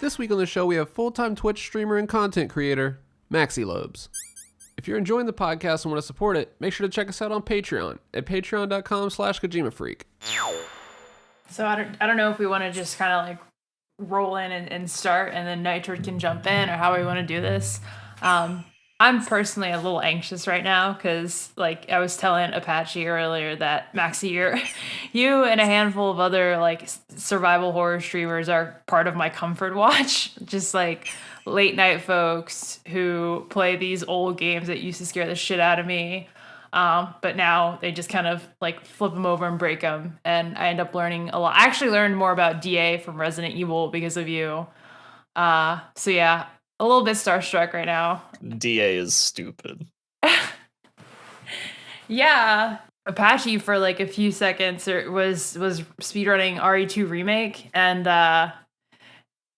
This week on the show, we have full-time Twitch streamer and content creator, Maxylobes. If you're enjoying the podcast and want to support it, make sure to check us out on Patreon at patreon.com/KojimaFreak. So I don't know if we want to just kind of like roll in and start, and then Nitroid can jump in, or how we want to do this. I'm personally a little anxious right now because, like, I was telling Apache earlier that Maxie, you and a handful of other like survival horror streamers are part of my comfort watch. Just like late night folks who play these old games that used to scare the shit out of me. But now they just kind of like flip them over and break them. And I end up learning a lot. I actually learned more about DA from Resident Evil because of you. So yeah, a little bit starstruck right now. DA is stupid. Yeah. Apache for like a few seconds was speedrunning RE2 Remake, and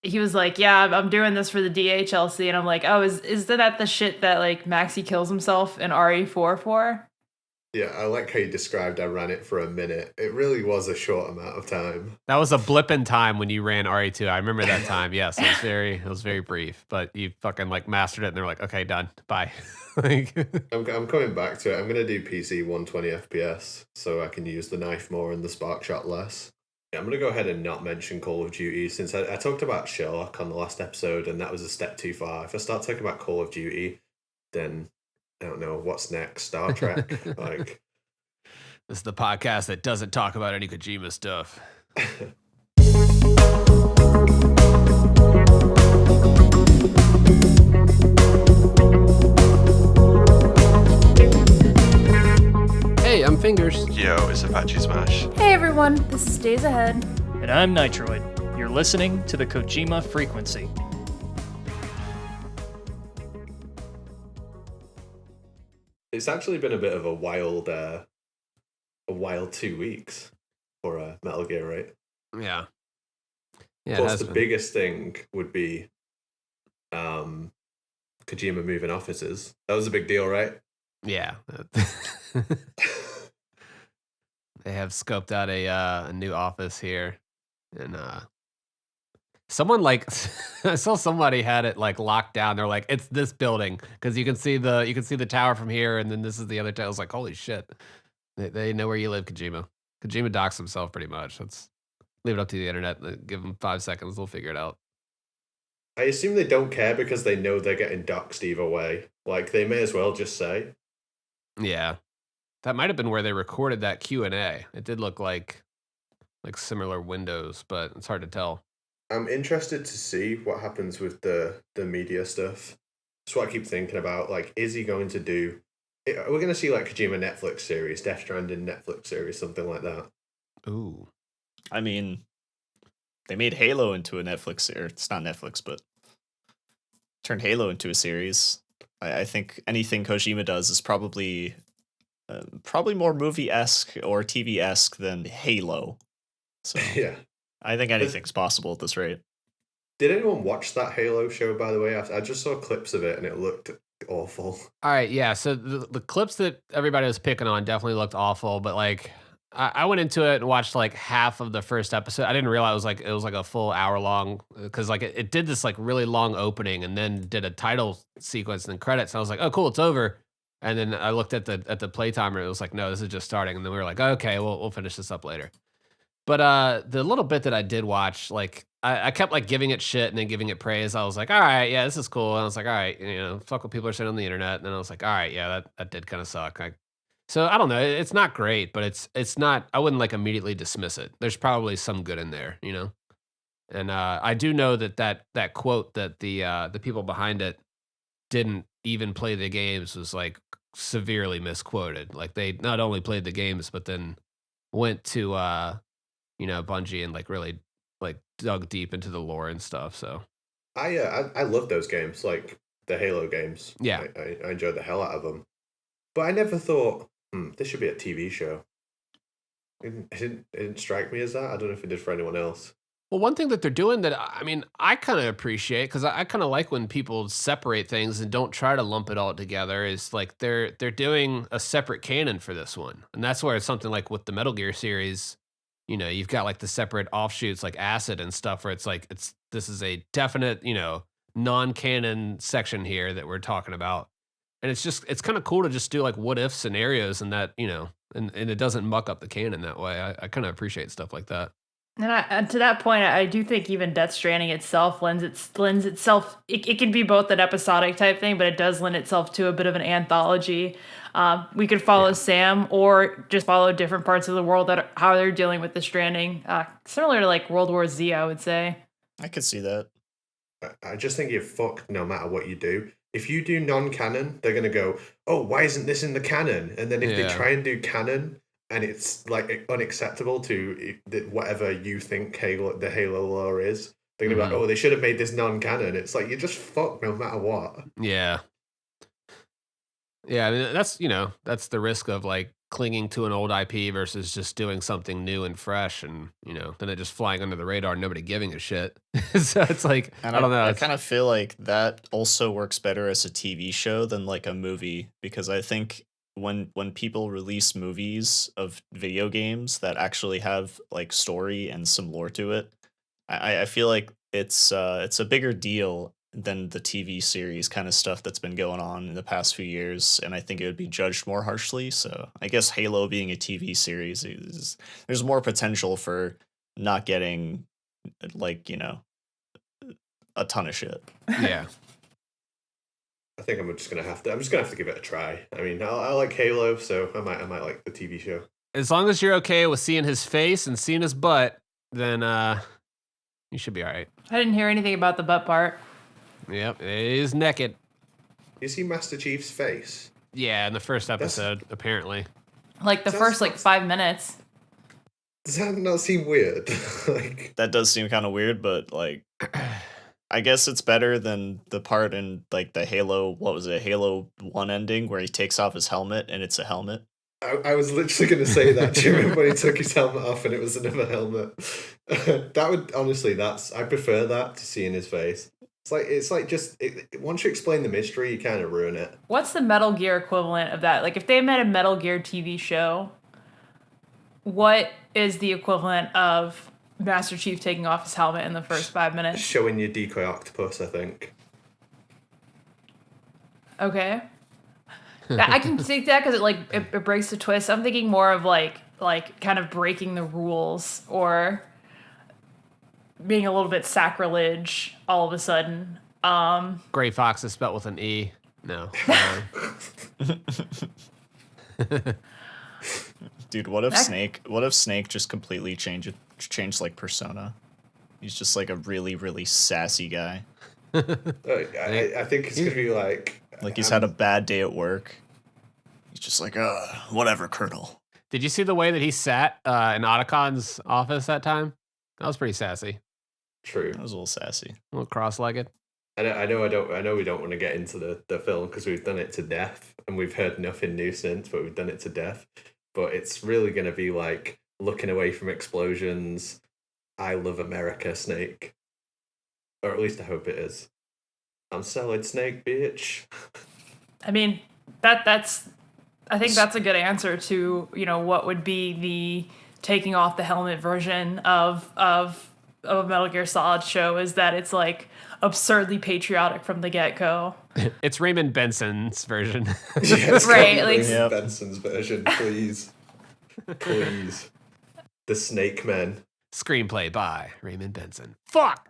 he was like, yeah, I'm doing this for the DHLC, and I'm like, oh, is that the shit that like Maxie kills himself in RE4 for? Yeah, I like how you described I ran it for a minute. It really was a short amount of time. That was a blip in time when you ran RE2. I remember that time. Yes, it was very brief, but you fucking like mastered it, and they're like, okay, done, bye. Like, I'm coming back to it. I'm gonna do PC 120 FPS so I can use the knife more and the spark shot less. Yeah, I'm gonna go ahead and not mention Call of Duty since I talked about Sherlock on the last episode, and that was a step too far. If I start talking about Call of Duty, then I don't know what's next. Star Trek, like. This is the podcast that doesn't talk about any Kojima stuff. Hey, I'm Fingers. Yo, it's Apache Smash. Hey everyone, this is Days Ahead. And I'm Nitroid. You're listening to the Kojima Frequency. It's actually been a bit of a wild 2 weeks for Metal Gear, right? Yeah. Of course, the biggest thing would be Kojima moving offices. That was a big deal, right? Yeah. They have scoped out a new office here, and someone like I saw somebody had it like locked down. They're like, it's this building because you can see the tower from here, and then this is the other tower. I was like, holy shit. They know where you live, Kojima. Kojima docs himself pretty much. Let's leave it up to the internet. Give them 5 seconds. They'll figure it out. I assume they don't care because they know they're getting doxxed either way. Like, they may as well just say. Yeah. That might have been where they recorded that Q&A. It did look like similar windows, but it's hard to tell. I'm interested to see what happens with the media stuff. That's what I keep thinking about. Like, is he going to do... We're going to see, like, Kojima Netflix series, Death Stranding Netflix series, something like that. Ooh. I mean, they made Halo into a Netflix series. It's not Netflix, but turned Halo into a series. I think anything Kojima does is probably more movie-esque or TV-esque than Halo. So yeah, I think anything's possible at this rate. Did anyone watch that Halo show, by the way? I just saw clips of it, and it looked awful. All right, yeah. So the clips that everybody was picking on definitely looked awful, but like I went into it and watched like half of the first episode. I didn't realize it was like a full hour long because like it did this like really long opening and then did a title sequence and then credits. And I was like, oh cool, it's over. And then I looked at the play timer. It was like, no, this is just starting. And then we were like, okay, we'll finish this up later. But the little bit that I did watch, like I kept like giving it shit and then giving it praise. I was like, all right, yeah, this is cool. And I was like, all right, fuck what people are saying on the internet. And then I was like, all right, yeah, that did kind of suck. So I don't know. It's not great, but it's not. I wouldn't like immediately dismiss it. There's probably some good in there, And I do know that quote that the people behind it didn't even play the games was like severely misquoted. Like they not only played the games, but then went to Bungie and like really like dug deep into the lore and stuff. So I love those games, like the Halo games. Yeah, I enjoyed the hell out of them. But I never thought this should be a TV show. It didn't strike me as that. I don't know if it did for anyone else. Well, one thing that they're doing that, I mean, I kind of appreciate, because I kind of like when people separate things and don't try to lump it all together, is like they're doing a separate canon for this one. And that's where something like with the Metal Gear series, you've got like the separate offshoots like acid and stuff where it's like this is a definite, non-canon section here that we're talking about. And it's kind of cool to just do like what if scenarios and that, and it doesn't muck up the canon that way. I kind of appreciate stuff like that. And to that point, I do think even Death Stranding itself lends itself. It can be both an episodic type thing, but it does lend itself to a bit of an anthology. We could follow Sam or just follow different parts of the world how they're dealing with the Stranding. Similar to like World War Z, I would say. I could see that. I just think you're fucked no matter what you do. If you do non-canon, they're going to go, oh, why isn't this in the canon? And then if they try and do canon and it's like unacceptable to whatever you think the Halo lore is, they're going to be like, oh, they should have made this non-canon. It's like, you're just fucked no matter what. Yeah. Yeah, I mean, that's the risk of like clinging to an old IP versus just doing something new and fresh, and then it just flying under the radar and nobody giving a shit. So it's like, and I don't know. I kind of feel like that also works better as a TV show than like a movie, because I think when people release movies of video games that actually have like story and some lore to it, I feel like it's a bigger deal than the TV series kind of stuff that's been going on in the past few years, and I think it would be judged more harshly. So I guess Halo being a TV series there's more potential for not getting like a ton of shit. Yeah. I think I'm just gonna have to give it a try. I mean, I like Halo, so I might like the TV show. As long as you're okay with seeing his face and seeing his butt, then you should be all right. I didn't hear anything about the butt part. Yep, it is naked. You see Master Chief's face? Yeah, in the first episode, apparently. Like the first 5 minutes. Does that not seem weird? Like, that does seem kind of weird, but like, I guess it's better than the part in like the Halo 1 ending where he takes off his helmet and it's a helmet. I was literally going to say that. Do you remember when he took his helmet off and it was another helmet? That would honestly, I prefer that to seeing his face. It's like just once you explain the mystery, you kind of ruin it. What's the Metal Gear equivalent of that? Like if they made a Metal Gear TV show, what is the equivalent of Master Chief taking off his helmet in the first 5 minutes? Showing your decoy octopus, I think. Okay. I can see that because it breaks the twist. I'm thinking more of like kind of breaking the rules or being a little bit sacrilege all of a sudden. Gray Fox is spelled with an E. No. Dude, what if Snake just completely changed like persona? He's just like a really, really sassy guy. I think it's gonna be like he's had a bad day at work. He's just like, whatever, Colonel. Did you see the way that he sat in Otacon's office that time? That was pretty sassy. True. That was a little sassy. A little cross-legged. I know we don't want to get into the film because we've done it to death and we've heard nothing new since, but we've done it to death. But it's really going to be like looking away from explosions. I love America, Snake. Or at least I hope it is. I'm Solid Snake, bitch. I mean, I think that's a good answer to, what would be the taking off the helmet version of a Metal Gear Solid show, is that it's like absurdly patriotic from the get-go. It's Raymond Benson's version. Yes, right, like Raymond Benson's version, please. Please. The Snake Men. Screenplay by Raymond Benson. Fuck!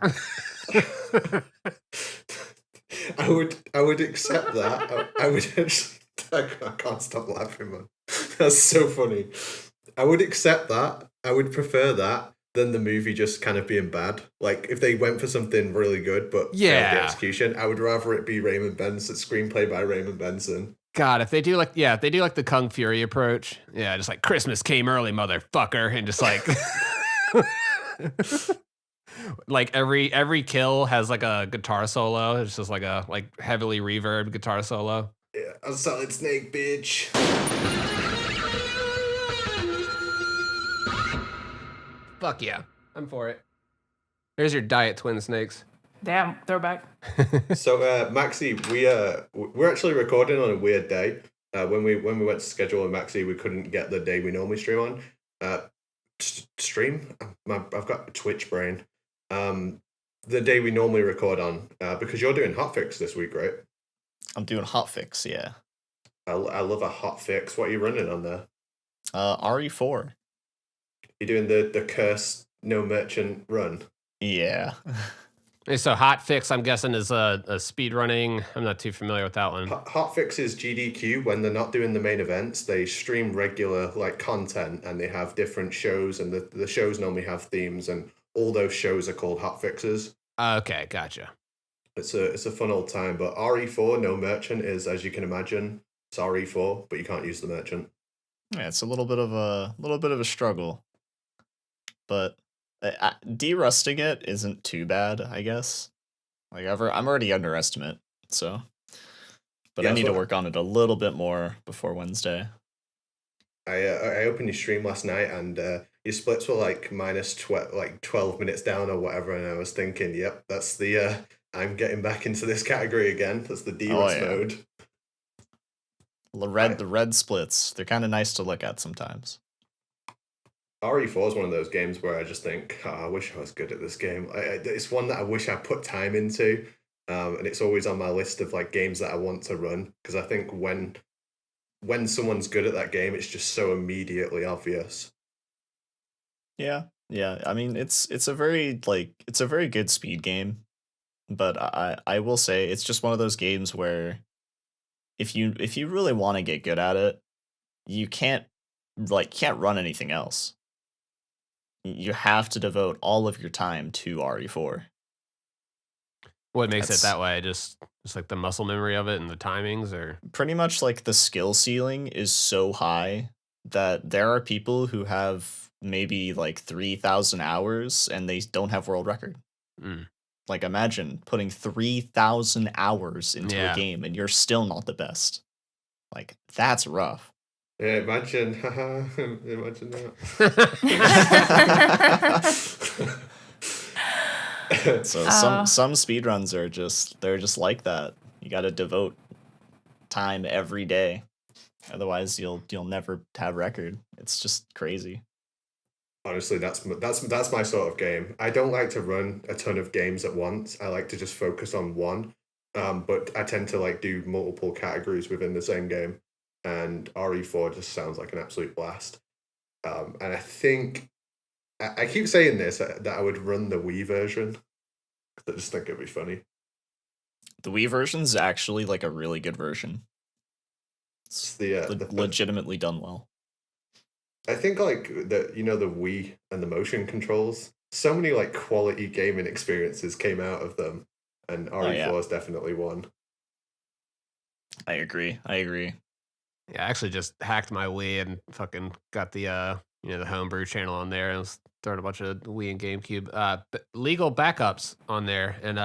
I would accept that. I would actually... I can't stop laughing, man. That's so funny. I would accept that. I would prefer that than the movie just kind of being bad. Like, if they went for something really good but failed the execution, I would rather it be Raymond Benson, screenplay by Raymond Benson. God, if they do like the Kung Fury approach, just like Christmas came early, motherfucker, and just like like every kill has like a guitar solo. It's just like a heavily reverb guitar solo. Yeah, I'm Solid Snake, bitch. Fuck yeah, I'm for it. There's your diet twin snakes. Damn, throwback. So, Maxi, we're actually recording on a weird day. When we went to schedule with Maxi, we couldn't get the day we normally stream on. Stream. I've got a Twitch brain. The day we normally record on, because you're doing hotfix this week, right? I'm doing hotfix, yeah. I love a hotfix. What are you running on there? RE4. You're doing the cursed no merchant run. Yeah. Hey, so hotfix, I'm guessing, is a speed running. I'm not too familiar with that one. Hotfix is GDQ. When they're not doing the main events, they stream regular like content, and they have different shows, and the shows normally have themes, and all those shows are called hotfixes. Okay, gotcha. It's a fun old time. But RE4 no merchant is, as you can imagine, it's RE4, but you can't use the merchant. Yeah, it's a little bit of a struggle, but derusting it isn't too bad, I guess. Like I'm already underestimate, so, but Yeah, I need so to work on it a little bit more before Wednesday. I opened your stream last night, and your splits were like minus 12 minutes down or whatever, and I was thinking, yep, that's the I'm getting back into this category again. That's the derust mode. The red splits, they're kind of nice to look at sometimes. RE4 is one of those games where I just think, I wish I was good at this game. It's one that I wish I put time into, and it's always on my list of like games that I want to run, because I think when someone's good at that game, it's just so immediately obvious. Yeah. I mean, it's a very good speed game, but I will say it's just one of those games where if you really want to get good at it, you can't run anything else. You have to devote all of your time to RE4. What makes it that way? Just like the muscle memory of it and the timings, or pretty much like the skill ceiling is so high that there are people who have maybe like 3,000 hours and they don't have world record. Like imagine putting 3,000 hours into a game and you're still not the best. Like that's rough. Yeah, imagine that. So some speedruns are just like that. You got to devote time every day, otherwise you'll never have record. It's just crazy. Honestly, that's my sort of game. I don't like to run a ton of games at once. I like to just focus on one. But I tend to like do multiple categories within the same game. And RE4 just sounds like an absolute blast. And I think I keep saying this that I would run the Wii version because I just think it'd be funny. The Wii version's actually like a really good version. It's legitimately done well. I think like the Wii and the motion controls, so many like quality gaming experiences came out of them, and RE4 is definitely one. I agree. Yeah, I actually just hacked my Wii and fucking got the the homebrew channel on there, and was throwing a bunch of Wii and GameCube legal backups on there, and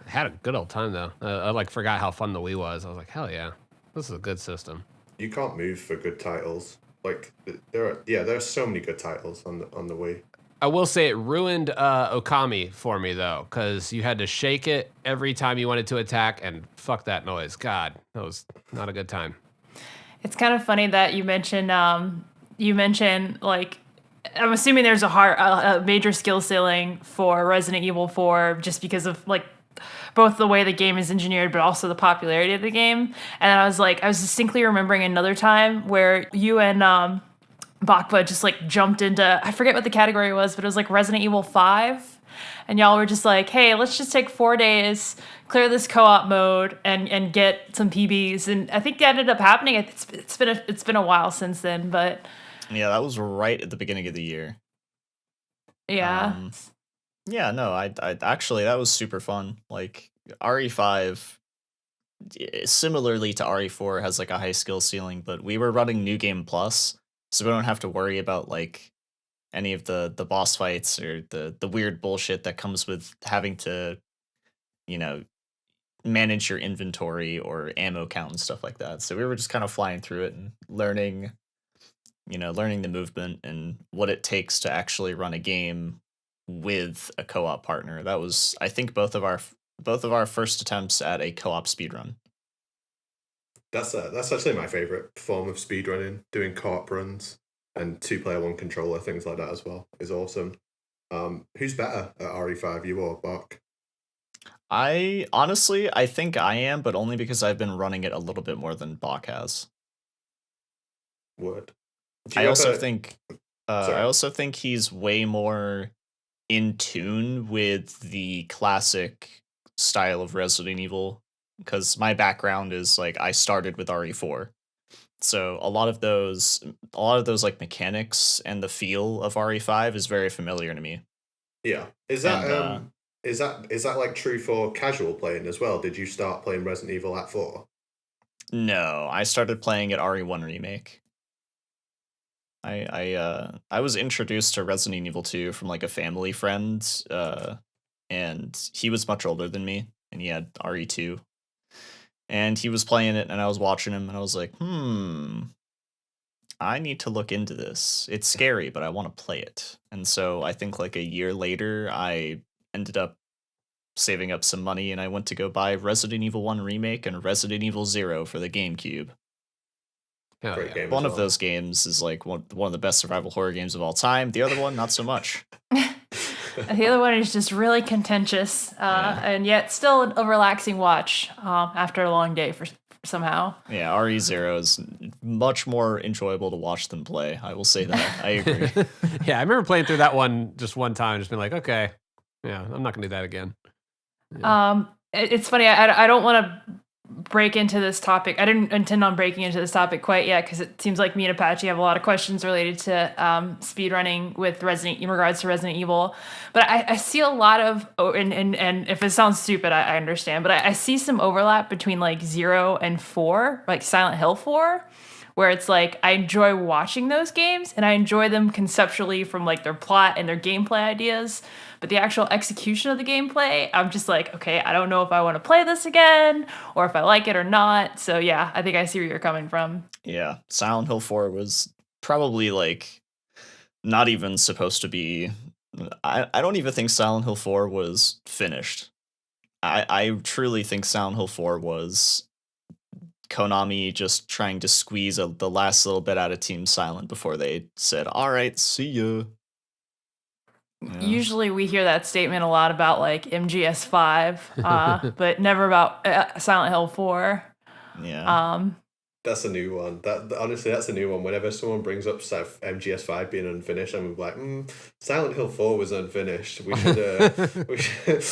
had a good old time though. I like forgot how fun the Wii was. I was like, hell yeah, this is a good system. You can't move for good titles. Like there are so many good titles on the Wii. I will say it ruined Okami for me though, because you had to shake it every time you wanted to attack, and fuck that noise. God, that was not a good time. It's kind of funny that you mentioned like, I'm assuming there's a major skill ceiling for Resident Evil 4 just because of like both the way the game is engineered, but also the popularity of the game. And I was distinctly remembering another time where you and Bakba just like jumped into, I forget what the category was, but it was like Resident Evil 5. And y'all were just like, hey, let's just take 4 days, clear this co-op mode, and get some PBs. And I think that ended up happening. It's been a while since then, but yeah, that was right at the beginning of the year. Yeah. Yeah, no, I actually, that was super fun. Like RE5, similarly to RE4, has like a high skill ceiling, but we were running New Game Plus, so we don't have to worry about like any of the boss fights or the weird bullshit that comes with having to, manage your inventory or ammo count and stuff like that. So we were just kind of flying through it and learning the movement and what it takes to actually run a game with a co-op partner. That was, I think, both of our first attempts at a co-op speedrun. That's actually my favorite form of speedrunning, doing co-op runs. and 2-player 1 controller, things like that as well is awesome. Who's better at RE5, you or Bach? I think I am, but only because I've been running it a little bit more than Bach has. Word. I also think Sorry. he's way more in tune with the classic style of Resident Evil, because my background is like I started with RE4. So a lot of those like mechanics and the feel of RE5 is very familiar to me. Yeah. Is that is that like true for casual playing as well? Did you start playing Resident Evil at 4? No, I started playing at RE1 Remake. I was introduced to Resident Evil 2 from like a family friend, and he was much older than me, and he had RE2, and he was playing it, and I was watching him, and I was like, I need to look into this. It's scary, but I want to play it. And so I think like a year later, I ended up saving up some money, and I went to go buy Resident Evil 1 Remake and Resident Evil 0 for the GameCube. Hell Great yeah. game. One as of well. those games is like one of the best survival horror games of all time. The other one, not so much. The other one is just really contentious, Yeah. and yet still a relaxing watch after a long day for somehow. Yeah, RE0 is much more enjoyable to watch than play. I will say that. I agree. Yeah, I remember playing through that one just one time, just being like, okay, yeah, I'm not gonna do that again. It's funny. I don't want to break into this topic. I didn't intend on breaking into this topic quite yet because it seems like me and Apache have a lot of questions related to speedrunning with in regards to Resident Evil. But I see a lot of, and if it sounds stupid, I understand. But I see some overlap between like 0 and 4, like Silent Hill 4. Where it's like I enjoy watching those games and I enjoy them conceptually from like their plot and their gameplay ideas, but the actual execution of the gameplay, I'm just like, okay, I don't know if I want to play this again or if I like it or not. So yeah, I think I see where you're coming from. Yeah, Silent Hill 4 was probably like not even supposed to be. I don't even think Silent Hill 4 was finished. I truly think Silent Hill 4 was Konami just trying to squeeze the last little bit out of Team Silent before they said, all right, see ya. Yeah. Usually we hear that statement a lot about like MGS5, but never about Silent Hill 4. Yeah. That's a new one. Honestly, that's a new one. Whenever someone brings up MGS5 being unfinished, I'm like, Silent Hill 4 was unfinished. We should.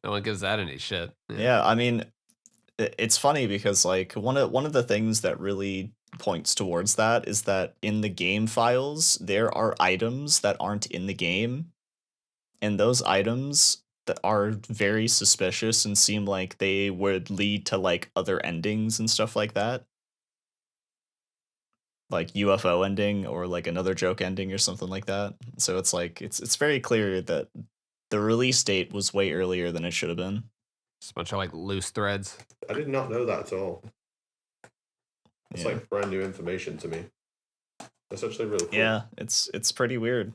No one gives that any shit. Yeah, I mean, it's funny because like one of the things that really points towards that is that in the game files there are items that aren't in the game, and those items that are very suspicious and seem like they would lead to like other endings and stuff like that, like UFO ending or like another joke ending or something like that. So it's like it's very clear that the release date was way earlier than it should have been. Just a bunch of like loose threads. I did not know that at all. It's Yeah. like brand new information to me. That's actually really cool. Yeah, it's pretty weird,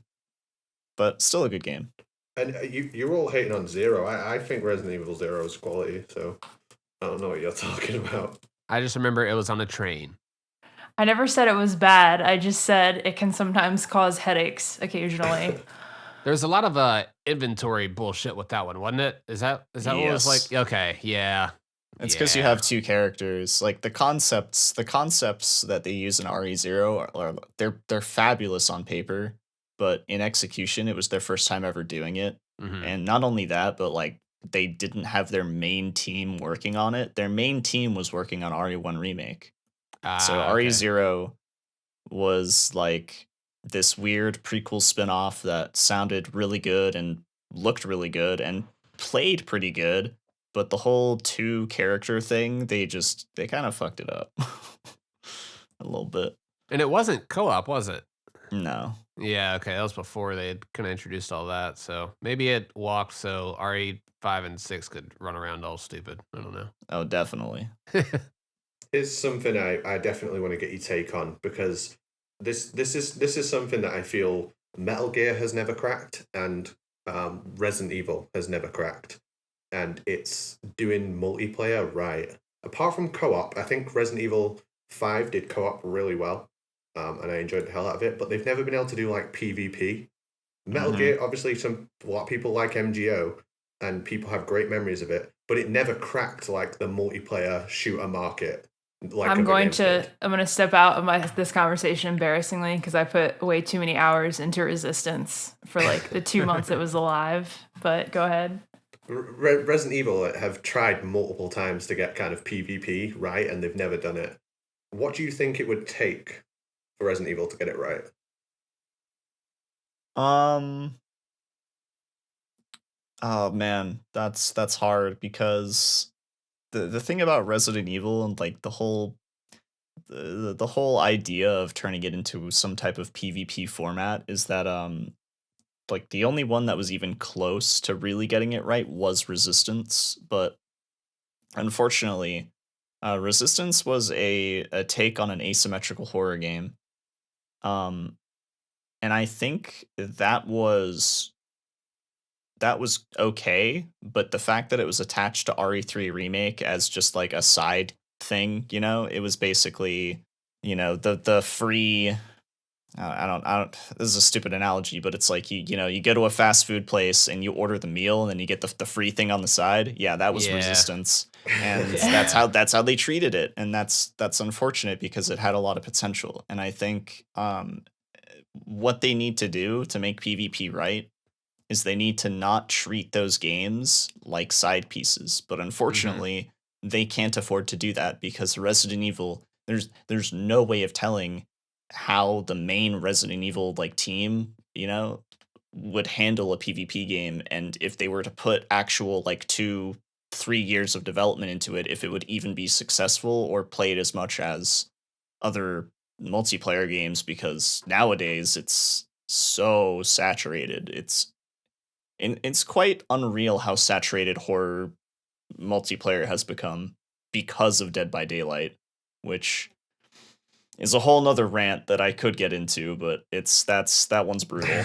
but still a good game. And you're all hating on 0. I think Resident Evil 0 is quality, so I don't know what you're talking about. I just remember it was on a train. I never said it was bad. I just said it can sometimes cause headaches occasionally. There's a lot of inventory bullshit with that one, wasn't it? Is that what it was like? Okay, yeah. It's because you have two characters. Like the concepts that they use in RE0 are they're fabulous on paper, but in execution, it was their first time ever doing it. Mhm. And not only that, but like they didn't have their main team working on it. Their main team was working on RE1 Remake. So okay. RE0 was like this weird prequel spin-off that sounded really good and looked really good and played pretty good, but the whole 2 character thing, they kind of fucked it up a little bit. And it wasn't co-op, was it? No. Yeah, okay, that was before they had kind of introduced all that. So maybe it walked so RE5 and 6 could run around all stupid. I don't know. Oh, definitely. Here's something I definitely want to get your take on, because this is something that I feel Metal Gear has never cracked and Resident Evil has never cracked, and it's doing multiplayer right. Apart from co-op, I think Resident Evil 5 did co-op really well, and I enjoyed the hell out of it. But they've never been able to do like PvP. Metal Gear, obviously, a lot of people like MGO, and people have great memories of it, but it never cracked like the multiplayer shooter market. Like I'm going to step out of this conversation embarrassingly because I put way too many hours into Resistance for like the 2 months it was alive. But go ahead. Resident Evil have tried multiple times to get kind of PvP right, and they've never done it. What do you think it would take for Resident Evil to get it right? Oh man, that's hard because the thing about Resident Evil and like the whole idea of turning it into some type of PvP format is that like the only one that was even close to really getting it right was Resistance, but unfortunately, Resistance was a take on an asymmetrical horror game. And I think that was okay, but the fact that it was attached to RE3 Remake as just like a side thing, it was basically, the free. I don't. This is a stupid analogy, but it's like you go to a fast food place and you order the meal and then you get the free thing on the side. Yeah, that was Resistance, and that's how they treated it, and that's unfortunate because it had a lot of potential. And I think what they need to do to make PvP right is they need to not treat those games like side pieces. But unfortunately, they can't afford to do that because Resident Evil, there's no way of telling how the main Resident Evil like team, would handle a PvP game, and if they were to put actual like 2-3 years of development into it, if it would even be successful or played as much as other multiplayer games, because nowadays it's so saturated. It's quite unreal how saturated horror multiplayer has become because of Dead by Daylight, which is a whole nother rant that I could get into, but that one's brutal.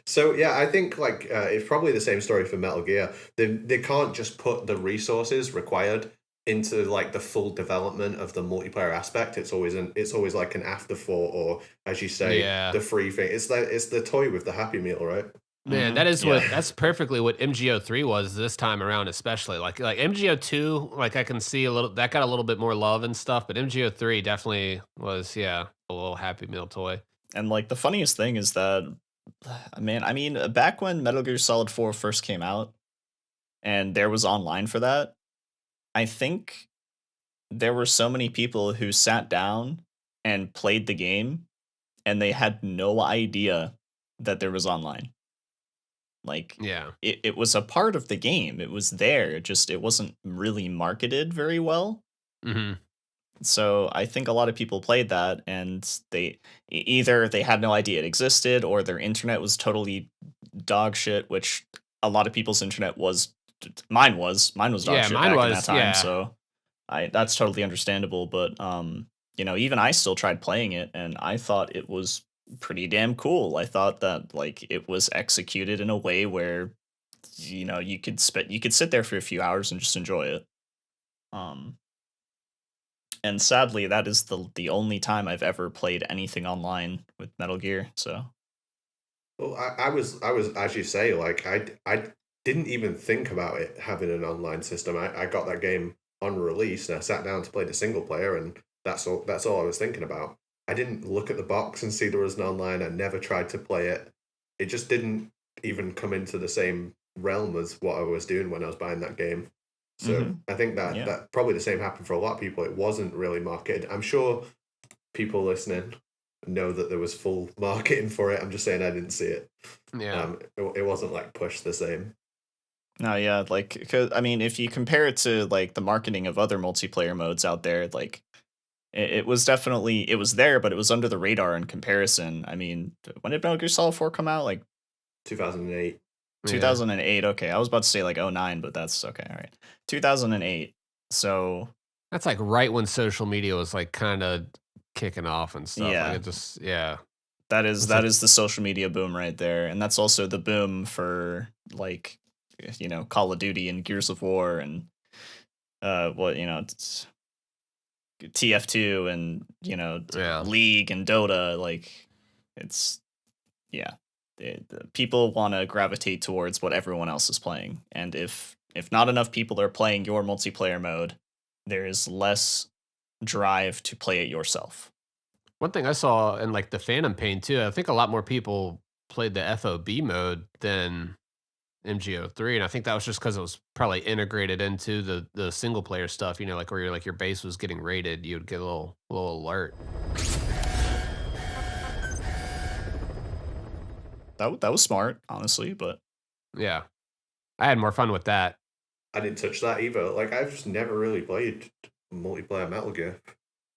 So yeah, I think like it's probably the same story for Metal Gear. They can't just put the resources required into like the full development of the multiplayer aspect. It's always like an afterthought, or as you say, the free thing. It's the toy with the Happy Meal, right? Man, that's perfectly what MGO3 was this time around, especially like MGO2. Like I can see that got a little bit more love and stuff, but MGO3 definitely was a little Happy Meal toy. And like the funniest thing is that, man, I mean, back when Metal Gear Solid 4 first came out, and there was online for that, I think there were so many people who sat down and played the game, and they had no idea that there was online. Like, it was a part of the game. It was there. It wasn't really marketed very well. So I think a lot of people played that, and they either they had no idea it existed, or their internet was totally dog shit, which a lot of people's internet was. Mine was dog shit back in that time. So that's totally understandable. But even I still tried playing it, and I thought it was pretty damn cool. I thought that like it was executed in a way where you could sit there for a few hours and just enjoy it. And sadly, that is the only time I've ever played anything online with Metal Gear. So, well, I was as you say, like I didn't even think about it having an online system. I got that game on release and I sat down to play the single player, and that's all I was thinking about. I didn't look at the box and see there was an online. I never tried to play it. It just didn't even come into the same realm as what I was doing when I was buying that game. So I think that probably the same happened for a lot of people. It wasn't really marketed. I'm sure people listening know that there was full marketing for it. I'm just saying I didn't see it. Yeah. It wasn't like pushed the same. No, yeah, like, 'cause, I mean, if you compare it to like the marketing of other multiplayer modes out there, like it was definitely, it was there, but it was under the radar in comparison. I mean, when did Metal Gear Solid 4 come out? Like 2008. 2008. Okay, I was about to say like 2009, but that's okay. All right, 2008. So that's like right when social media was like kind of kicking off and stuff. Yeah. Like it just that is the social media boom right there, and that's also the boom for like Call of Duty and Gears of War and it's TF2 and Yeah. League and Dota. Like it's people want to gravitate towards what everyone else is playing, and if not enough people are playing your multiplayer mode, there is less drive to play it yourself. One thing I saw in like the Phantom Pain too, I think a lot more people played the FOB mode than MGO3, and I think that was just because it was probably integrated into the single player stuff. Like where your base was getting raided, you'd get a little alert. That was smart, honestly, but Yeah, I had more fun with that. I didn't touch that either. Like, I've just never really played multiplayer Metal Gear.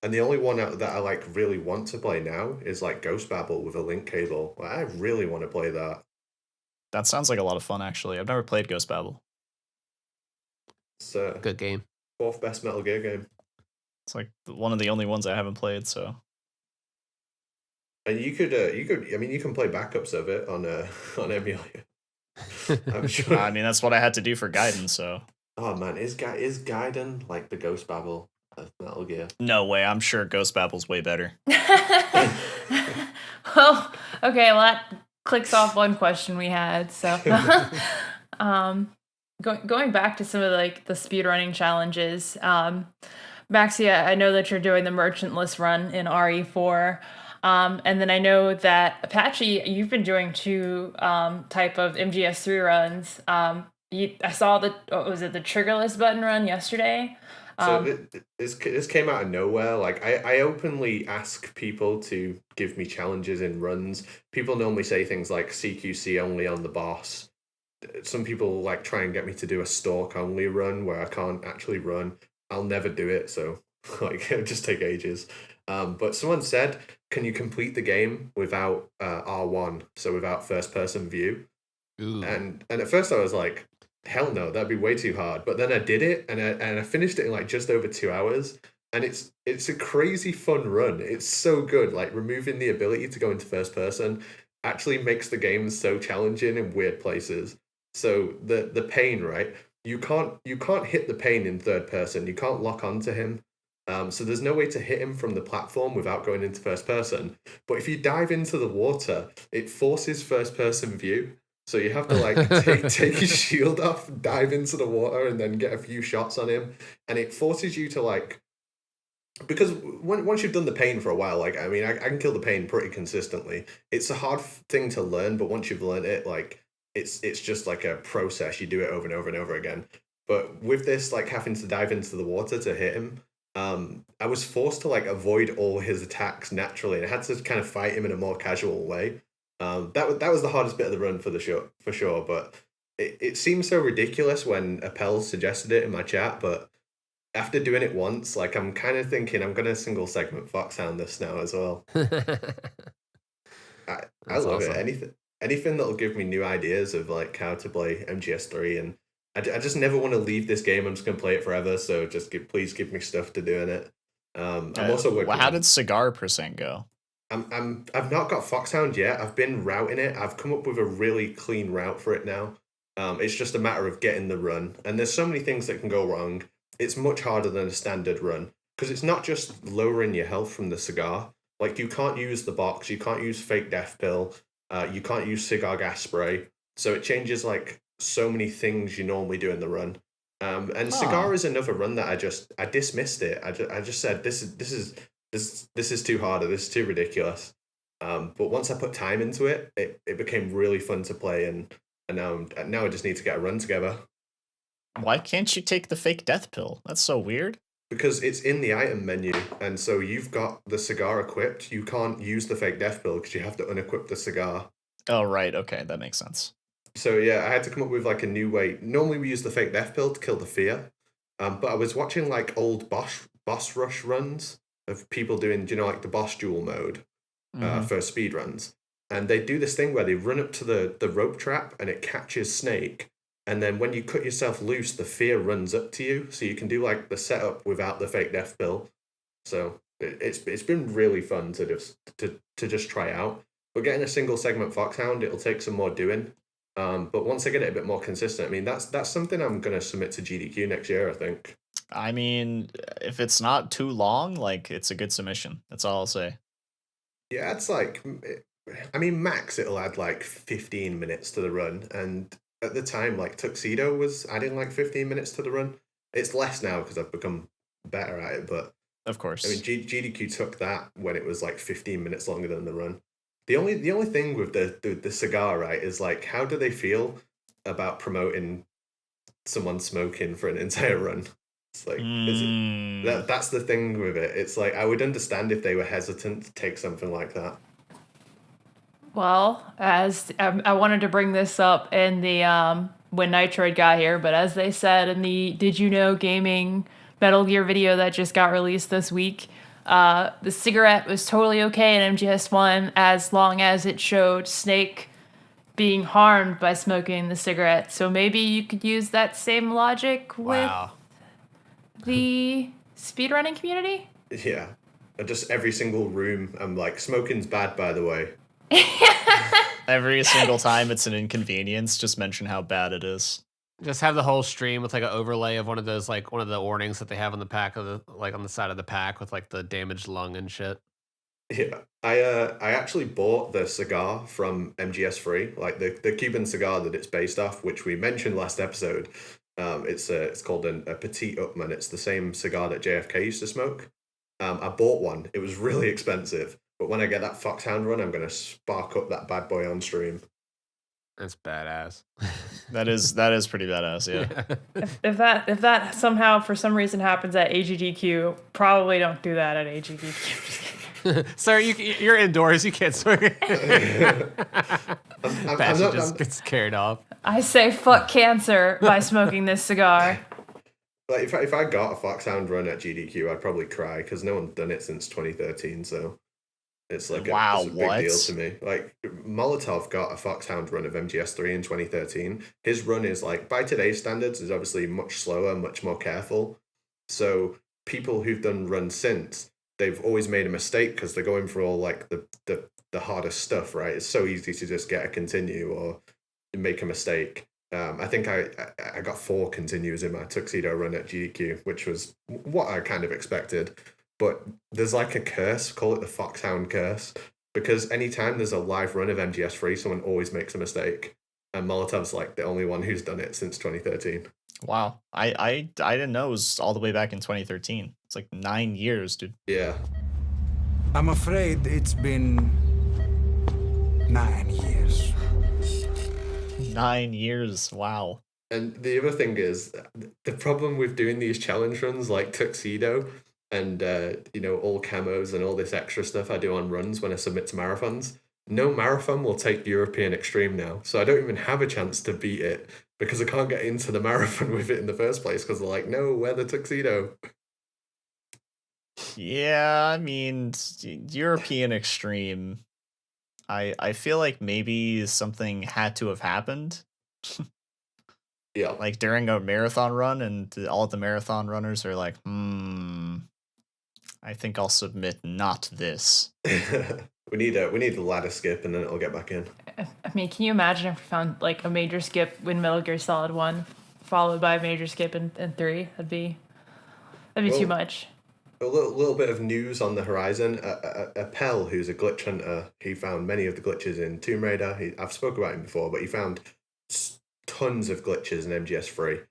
And the only one that I like really want to play now is like Ghost Babel with a link cable. Like, I really want to play that. that sounds like a lot of fun, actually. I've never played Ghost Babel. It's Good game. fourth best Metal Gear game. It's like one of the only ones I haven't played, so. And you could, I mean, you can play backups of it on emulator. I'm sure. I mean, that's what I had to do for Gaiden, so. Oh man, is Gaiden like the Ghost Babel of Metal Gear? No way, I'm sure Ghost Babel's way better. Well, okay, well that clicks off one question we had. So, going back to some of like the speedrunning challenges, Maxi, I know that you're doing the merchantless run in RE4. And then I know that Apache, you've been doing two type of MGS3 runs. I saw the the triggerless button run yesterday. So this came out of nowhere. Like I openly ask people to give me challenges in runs. People normally say things like CQC only on the boss. Some people like try and get me to do a stalk only run where I can't actually run. I'll never do it. So like it'll just take ages. But someone said, can you complete the game without R1, so without first person view? Ooh. And at first I was like, hell no, that'd be way too hard. But then I did it, and I finished it in like just over 2 hours, and it's a crazy fun run. It's so good. Like removing the ability to go into first person actually makes the game so challenging in weird places. So the pain, right? You can't hit the pain in third person. You can't lock onto him. So there's no way to hit him from the platform without going into first person. But if you dive into the water, it forces first person view. So you have to like take his shield off, dive into the water, and then get a few shots on him. And it forces you to like, because once you've done the pain for a while, like I mean, I can kill the pain pretty consistently. It's a hard thing to learn, but once you've learned it, like it's just like a process. You do it over and over and over again. But with this, like having to dive into the water to hit him, I was forced to like avoid all his attacks naturally, and I had to kind of fight him in a more casual way. That was the hardest bit of the run for sure. But it seemed so ridiculous when Appel suggested it in my chat. But after doing it once, like I'm kind of thinking I'm gonna single segment Foxhound this now as well. I love awesome. it. Anything that'll give me new ideas of like how to play MGS3, and I just never want to leave this game. I'm just gonna play it forever. So just please give me stuff to do in it. I'm also working. How did cigar percent go? I've not got Foxhound yet. I've been routing it. I've come up with a really clean route for it now. It's just a matter of getting the run. And there's so many things that can go wrong. It's much harder than a standard run because it's not just lowering your health from the cigar. Like you can't use the box. You can't use fake death pill. You can't use cigar gas spray. So it changes like so many things you normally do in the run. And cigar is another run that I dismissed it. I just said this is too hard, or this is too ridiculous. But once I put time into it, it became really fun to play, and now I just need to get a run together. Why can't you take the fake death pill? That's so weird. Because it's in the item menu, and so you've got the cigar equipped. You can't use the fake death pill because you have to unequip the cigar. Oh, right. Okay, that makes sense. So yeah, I had to come up with like a new way. Normally we use the fake death pill to kill the fear, but I was watching like old boss rush runs of people doing, like the boss duel mode for speed runs, and they do this thing where they run up to the rope trap and it catches Snake, and then when you cut yourself loose, the fear runs up to you, so you can do like the setup without the fake death pill. So it's been really fun to just try out. But getting a single segment Foxhound, it'll take some more doing. But once I get it a bit more consistent, I mean that's something I'm gonna submit to GDQ next year, I think. I mean, if it's not too long, like, it's a good submission. That's all I'll say. Yeah, it's like, I mean, max it'll add like 15 minutes to the run, and at the time, like Tuxedo was adding like 15 minutes to the run. It's less now because I've become better at it, but Of course. I mean, GDQ took that when it was like 15 minutes longer than the run. The only thing with the cigar, right, is like, how do they feel about promoting someone smoking for an entire run? It's like, that's the thing with it. It's like, I would understand if they were hesitant to take something like that. Well, as I wanted to bring this up in the when Nitroid got here, but as they said in the Did You Know Gaming Metal Gear video that just got released this week, the cigarette was totally okay in MGS1 as long as it showed Snake being harmed by smoking the cigarette. So maybe you could use that same logic with the speedrunning community? Yeah. Just every single room, I'm like, smoking's bad, by the way. Every single time it's an inconvenience, just mention how bad it is. Just have the whole stream with like an overlay of one of those, like one of the warnings that they have on the pack of the, like on the side of the pack with like the damaged lung and shit. Yeah, I actually bought the cigar from MGS3, like the Cuban cigar that it's based off, which we mentioned last episode. It's called a Petit Upman. It's the same cigar that JFK used to smoke. I bought one. It was really expensive, but when I get that Foxhound run, I'm gonna spark up that bad boy on stream. That's badass. That is pretty badass, yeah. If that somehow for some reason happens at AGDQ, probably don't do that at AGDQ. Sir, you're indoors. You can't smoke. I'm just gets carried off. I say fuck cancer by smoking this cigar. Like if I got a Foxhound run at GDQ, I'd probably cry because no one's done it since 2013. So it's like it's a big deal to me. Like Molotov got a Foxhound run of MGS3 in 2013. His run is like, by today's standards, is obviously much slower, much more careful. So people who've done runs since, they've always made a mistake because they're going for all like the hardest stuff, right? It's so easy to just get a continue or make a mistake. I think I got 4 continues in my Tuxedo run at GDQ, which was what I kind of expected. But there's like a curse, call it the Foxhound curse, because anytime there's a live run of MGS3, someone always makes a mistake. And Molotov's like the only one who's done it since 2013. Wow. I didn't know it was all the way back in 2013. It's like 9 years, dude. Yeah. I'm afraid it's been 9 years. 9 years. Wow. And the other thing is, the problem with doing these challenge runs like Tuxedo and, all camos and all this extra stuff I do on runs when I submit to marathons, no marathon will take European Extreme now. So I don't even have a chance to beat it because I can't get into the marathon with it in the first place because they're like, no, wear the Tuxedo. Yeah, I mean, European Extreme. I feel like maybe something had to have happened. Yeah. Like during a marathon run, and all the marathon runners are like, I think I'll submit not this. we need a ladder skip and then it'll get back in. I mean, can you imagine if we found like a major skip in Metal Gear Solid 1 followed by a major skip in 3? That'd be too much. A little bit of news on the horizon. Appel, who's a glitch hunter, he found many of the glitches in Tomb Raider. I've spoken about him before, but he found tons of glitches in MGS3,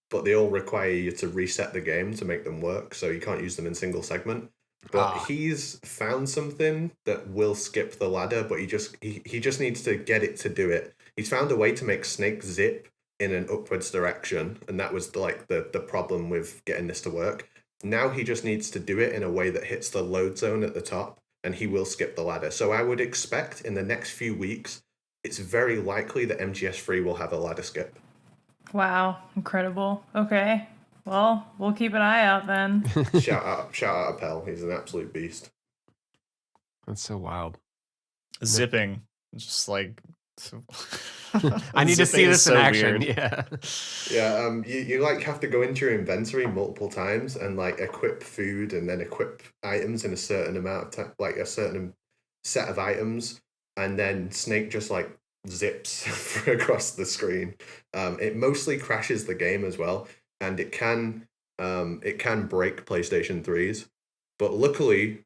but they all require you to reset the game to make them work, so you can't use them in single segment. But he's found something that will skip the ladder, but he just needs to get it to do it. He's found a way to make Snake zip in an upwards direction, and that was like the problem with getting this to work. Now he just needs to do it in a way that hits the load zone at the top, and he will skip the ladder. So I would expect in the next few weeks, it's very likely that MGS3 will have a ladder skip. Wow, incredible. Okay, well, we'll keep an eye out then. Shout out Appel. He's an absolute beast. That's so wild. Zipping, just like. I need to see this in action. Weird. Yeah. Yeah. You like have to go into your inventory multiple times and like equip food and then equip items in a certain amount of time, like a certain set of items, and then Snake just like zips across the screen. It mostly crashes the game as well, and it can it can break PlayStation 3s, but luckily,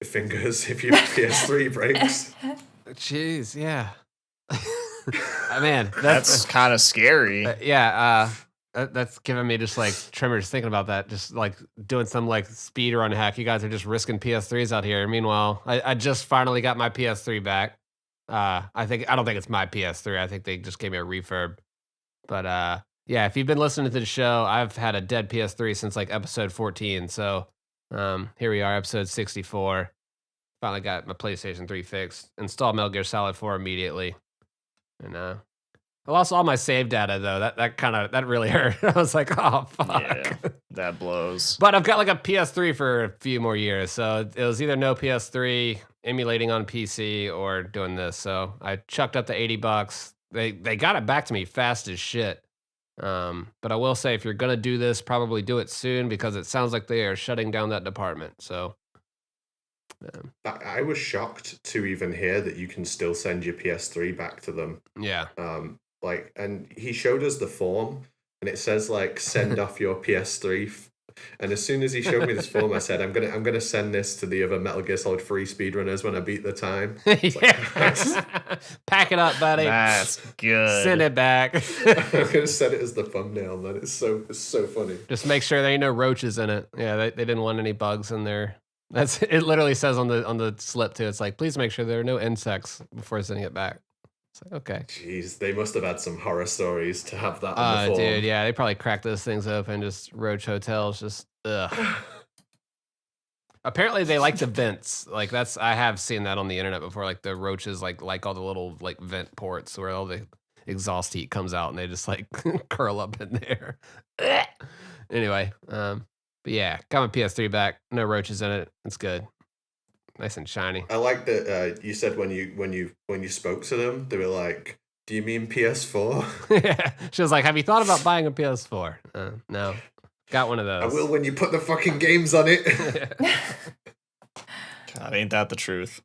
fingers if your PS3 breaks. Jeez, yeah. Man, That's kind of scary. that's giving me just like tremors thinking about that. Just like doing some like speed run hack. You guys are just risking PS3s out here. Meanwhile, I just finally got my PS3 back. I don't think it's my PS3. I think they just gave me a refurb. But yeah, if you've been listening to the show, I've had a dead PS3 since like episode 14. So here we are, episode 64. Finally got my PlayStation 3 fixed. Installed Metal Gear Solid 4 immediately. And I lost all my save data though. That really hurt. I was like, oh fuck. Yeah, that blows. But I've got like a PS3 for a few more years. So it was either no PS3, emulating on PC, or doing this. So I chucked up the $80. They got it back to me fast as shit. But I will say, if you're gonna do this, probably do it soon, because it sounds like they are shutting down that department. So I was shocked to even hear that you can still send your PS3 back to them. yeah. And he showed us the form, and it says like send off your PS3. And as soon as he showed me this form, I said, I'm gonna send this to the other Metal Gear Solid 3 speedrunners when I beat the time. Pack it up, buddy. That's good. Send it back. I'm gonna set it as the thumbnail, man. It's so funny. Just make sure there ain't no roaches in it. Yeah, they didn't want any bugs in there. It literally says on the slip too. It's like, please make sure there are no insects before sending it back. It's like, okay. Jeez, they must have had some horror stories to have that on the form. Dude, yeah, they probably cracked those things open, just roach hotels, just ugh. Apparently they like the vents. Like I have seen that on the internet before. Like the roaches like all the little like vent ports where all the exhaust heat comes out and they just like curl up in there. Anyway, but yeah, got my PS3 back. No roaches in it. It's good. Nice and shiny. I like that you said when you spoke to them, they were like, "Do you mean PS4?" Yeah, she was like, "Have you thought about buying a PS4?" No, got one of those. I will when you put the fucking games on it. God, ain't that the truth?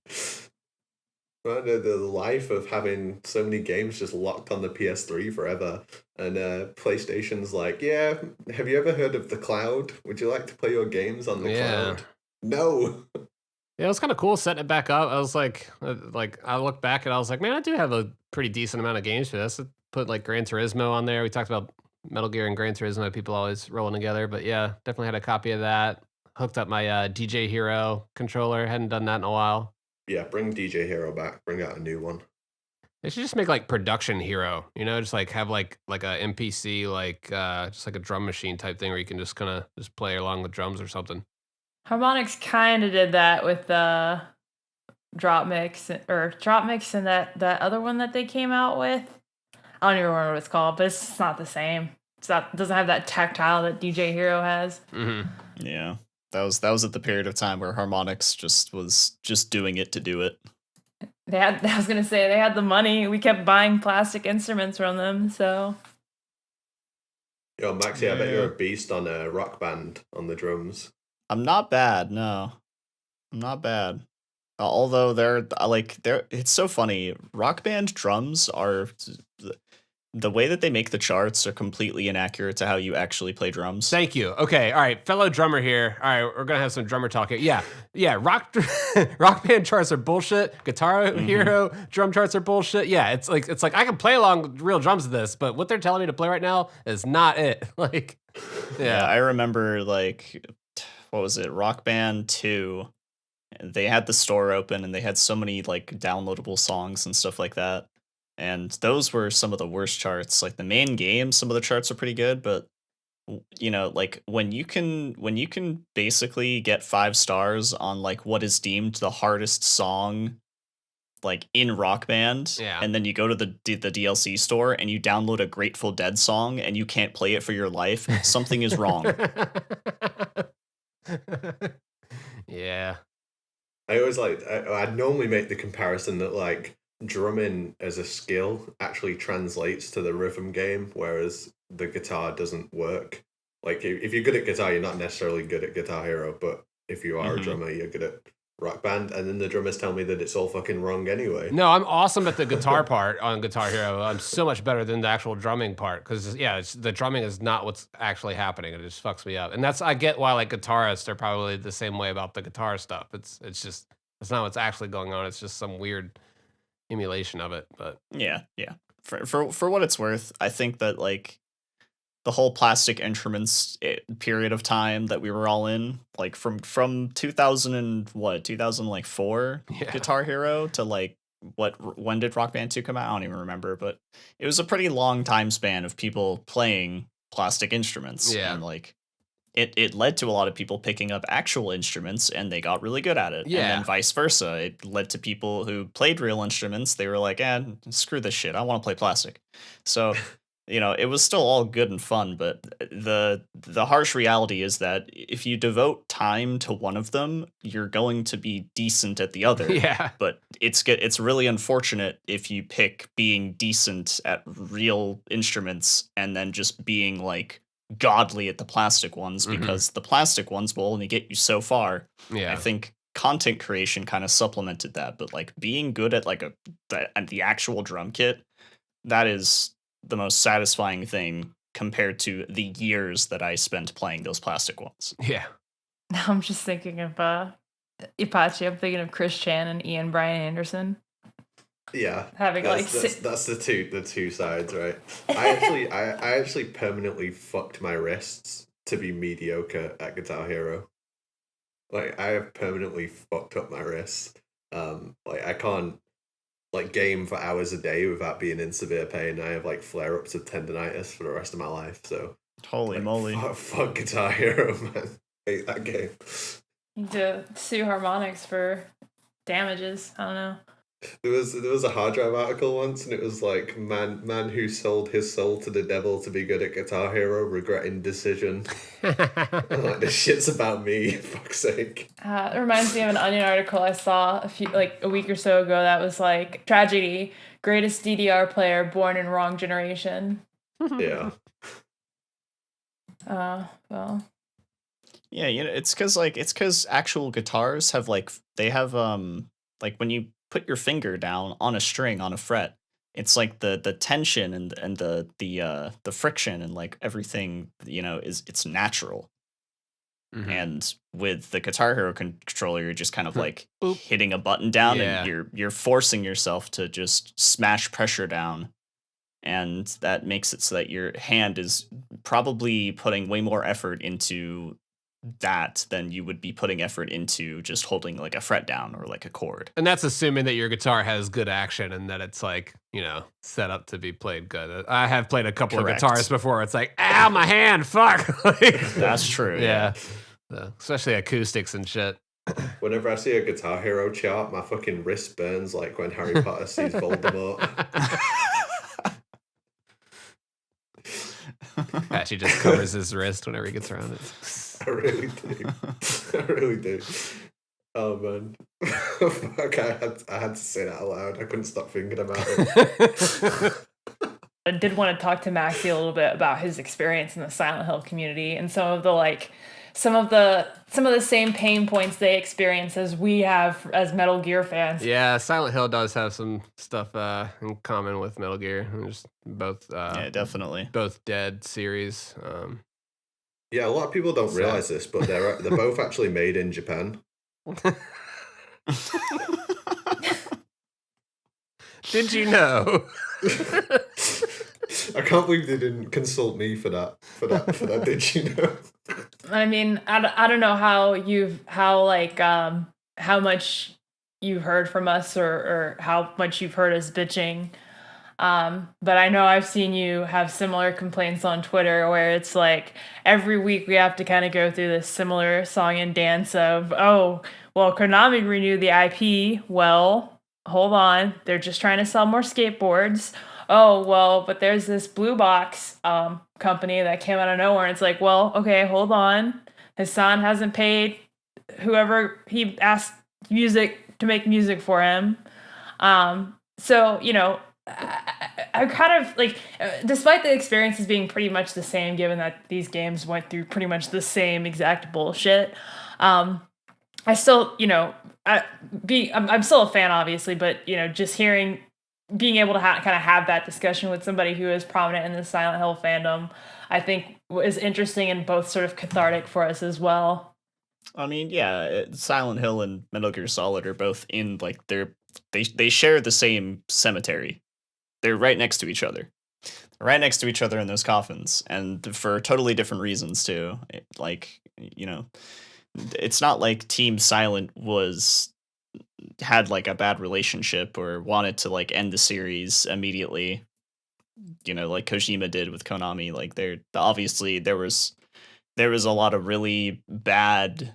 Right, the life of having so many games just locked on the PS3 forever, and PlayStation's like, yeah, have you ever heard of the cloud? Would you like to play your games on the cloud? No. Yeah, it was kind of cool setting it back up. I was like I looked back and I was like, man, I do have a pretty decent amount of games for this. I put like Gran Turismo on there. We talked about Metal Gear and Gran Turismo, people always rolling together. But yeah, definitely had a copy of that. Hooked up my DJ Hero controller. Hadn't done that in a while. Yeah, bring DJ Hero back. Bring out a new one. They should just make like Production Hero, just like have like a MPC, like just like a drum machine type thing where you can just kind of just play along with drums or something. Harmonix kind of did that with the Drop Mix and that other one that they came out with. I don't even remember what it's called, but it's not the same. It doesn't have that tactile that DJ Hero has. Mm-hmm. Yeah, that was at the period of time where Harmonix was just doing it to do it. I was gonna say they had the money. We kept buying plastic instruments from them, so. Yo, Maxie, I bet you're a beast on a Rock Band on the drums. I'm not bad, no. I'm not bad. Although it's so funny. Rock Band drums are the way that they make the charts are completely inaccurate to how you actually play drums. Thank you. Okay, all right, fellow drummer here. All right, we're gonna have some drummer talk here. Yeah. Rock band charts are bullshit. Guitar Hero drum charts are bullshit. Yeah, it's like I can play along with real drums to this, but what they're telling me to play right now is not it. Like, yeah, I remember like, what was it? Rock Band 2. They had the store open and they had so many like downloadable songs and stuff like that. And those were some of the worst charts. Like the main game, some of the charts are pretty good, but like when you can basically get 5 stars on like what is deemed the hardest song like in Rock Band, and then you go to the DLC store and you download a Grateful Dead song and you can't play it for your life, something is wrong. Yeah. I always I'd normally make the comparison that like drumming as a skill actually translates to the rhythm game, whereas the guitar doesn't work. Like if you're good at guitar, you're not necessarily good at Guitar Hero, but if you are a drummer, you're good at Rock Band, and then the drummers tell me that it's all fucking wrong anyway. No, I'm awesome at the guitar part on Guitar Hero. I'm so much better than the actual drumming part because the drumming is not what's actually happening. It just fucks me up, and I get why like guitarists are probably the same way about the guitar stuff. It's not what's actually going on. It's just some weird emulation of it. But Yeah. For what it's worth, I think that like the whole plastic instruments period of time that we were all in, like from 2004 Yeah. Guitar Hero to like when did Rock Band 2 come out? I don't even remember, but it was a pretty long time span of people playing plastic instruments. Yeah. And like it led to a lot of people picking up actual instruments and they got really good at it. Yeah. And then vice versa. It led to people who played real instruments. They were like, screw this shit. I want to play plastic. So it was still all good and fun, but the harsh reality is that if you devote time to one of them, you're going to be decent at the other. Yeah. But it's really unfortunate if you pick being decent at real instruments and then just being like godly at the plastic ones, because the plastic ones will only get you so far. Yeah. I think content creation kind of supplemented that, but like being good at like the actual drum kit, that is the most satisfying thing compared to the years that I spent playing those plastic ones. Yeah. Now I'm just thinking of Ipachi. I'm thinking of Chris Chan and Ian Bryan Anderson. Yeah, Having that's the two sides, right? I actually permanently fucked my wrists to be mediocre at Guitar Hero. Like I have permanently fucked up my wrists. Like I can't like game for hours a day without being in severe pain. I have like flare-ups of tendonitis for the rest of my life. So holy moly, fuck Guitar Hero, man. I hate that game. You need to sue Harmonix for damages. I don't know. There was a hard drive article once, and it was like man who sold his soul to the devil to be good at Guitar Hero, regretting decision. I'm like, this shit's about me, for fuck's sake. It reminds me of an Onion article I saw a week or so ago that was like, tragedy, greatest DDR player born in wrong generation. Yeah. Well. Yeah, it's because actual guitars have like like when you put your finger down on a string on a fret, it's like the tension and the friction and like everything it's natural. And with the Guitar Hero controller, you're just kind of like hitting a button down, and you're forcing yourself to just smash pressure down, and that makes it so that your hand is probably putting way more effort into that than you would be putting effort into just holding like a fret down or like a chord. And that's assuming that your guitar has good action and that it's like, set up to be played good. I have played a couple Correct. of guitars before. It's like, ow, my hand, fuck. Like, That's true. yeah. Especially acoustics and shit. Whenever I see a Guitar Hero chart, my fucking wrist burns like when Harry Potter sees Voldemort. Actually just covers his wrist whenever he gets around it. I really do. Oh man. Fuck, I had to say that out loud. I couldn't stop thinking about it. I did want to talk to Maxie a little bit about his experience in the Silent Hill community and some of the same pain points they experience as we have as Metal Gear fans. Yeah, Silent Hill does have some stuff in common with Metal Gear. Just both yeah, definitely. Both Dead series. Yeah, a lot of people don't realize this, but they're both actually made in Japan. Did you know? I can't believe they didn't consult me for that. Did you know? I mean, I don't know how much you've heard from us or how much you've heard us bitching. But I know I've seen you have similar complaints on Twitter where it's like every week we have to kind of go through this similar song and dance of, oh, well, Konami renewed the IP. Well, hold on. They're just trying to sell more skateboards. Oh, well, but there's this Blue Box company that came out of nowhere. And it's like, well, okay, hold on. Hassan hasn't paid whoever he asked to make music for him. So, I kind of like, despite the experiences being pretty much the same, given that these games went through pretty much the same exact bullshit, I still, I'm still a fan, obviously, but just being able to kind of have that discussion with somebody who is prominent in the Silent Hill fandom, I think is interesting and both sort of cathartic for us as well. I mean, yeah, Silent Hill and Metal Gear Solid are both in like they share the same cemetery. They're right next to each other. Right next to each other in those coffins, and for totally different reasons too. It's not like Team Silent had like a bad relationship or wanted to like end the series immediately. Like Kojima did with Konami. Like obviously there was a lot of really bad.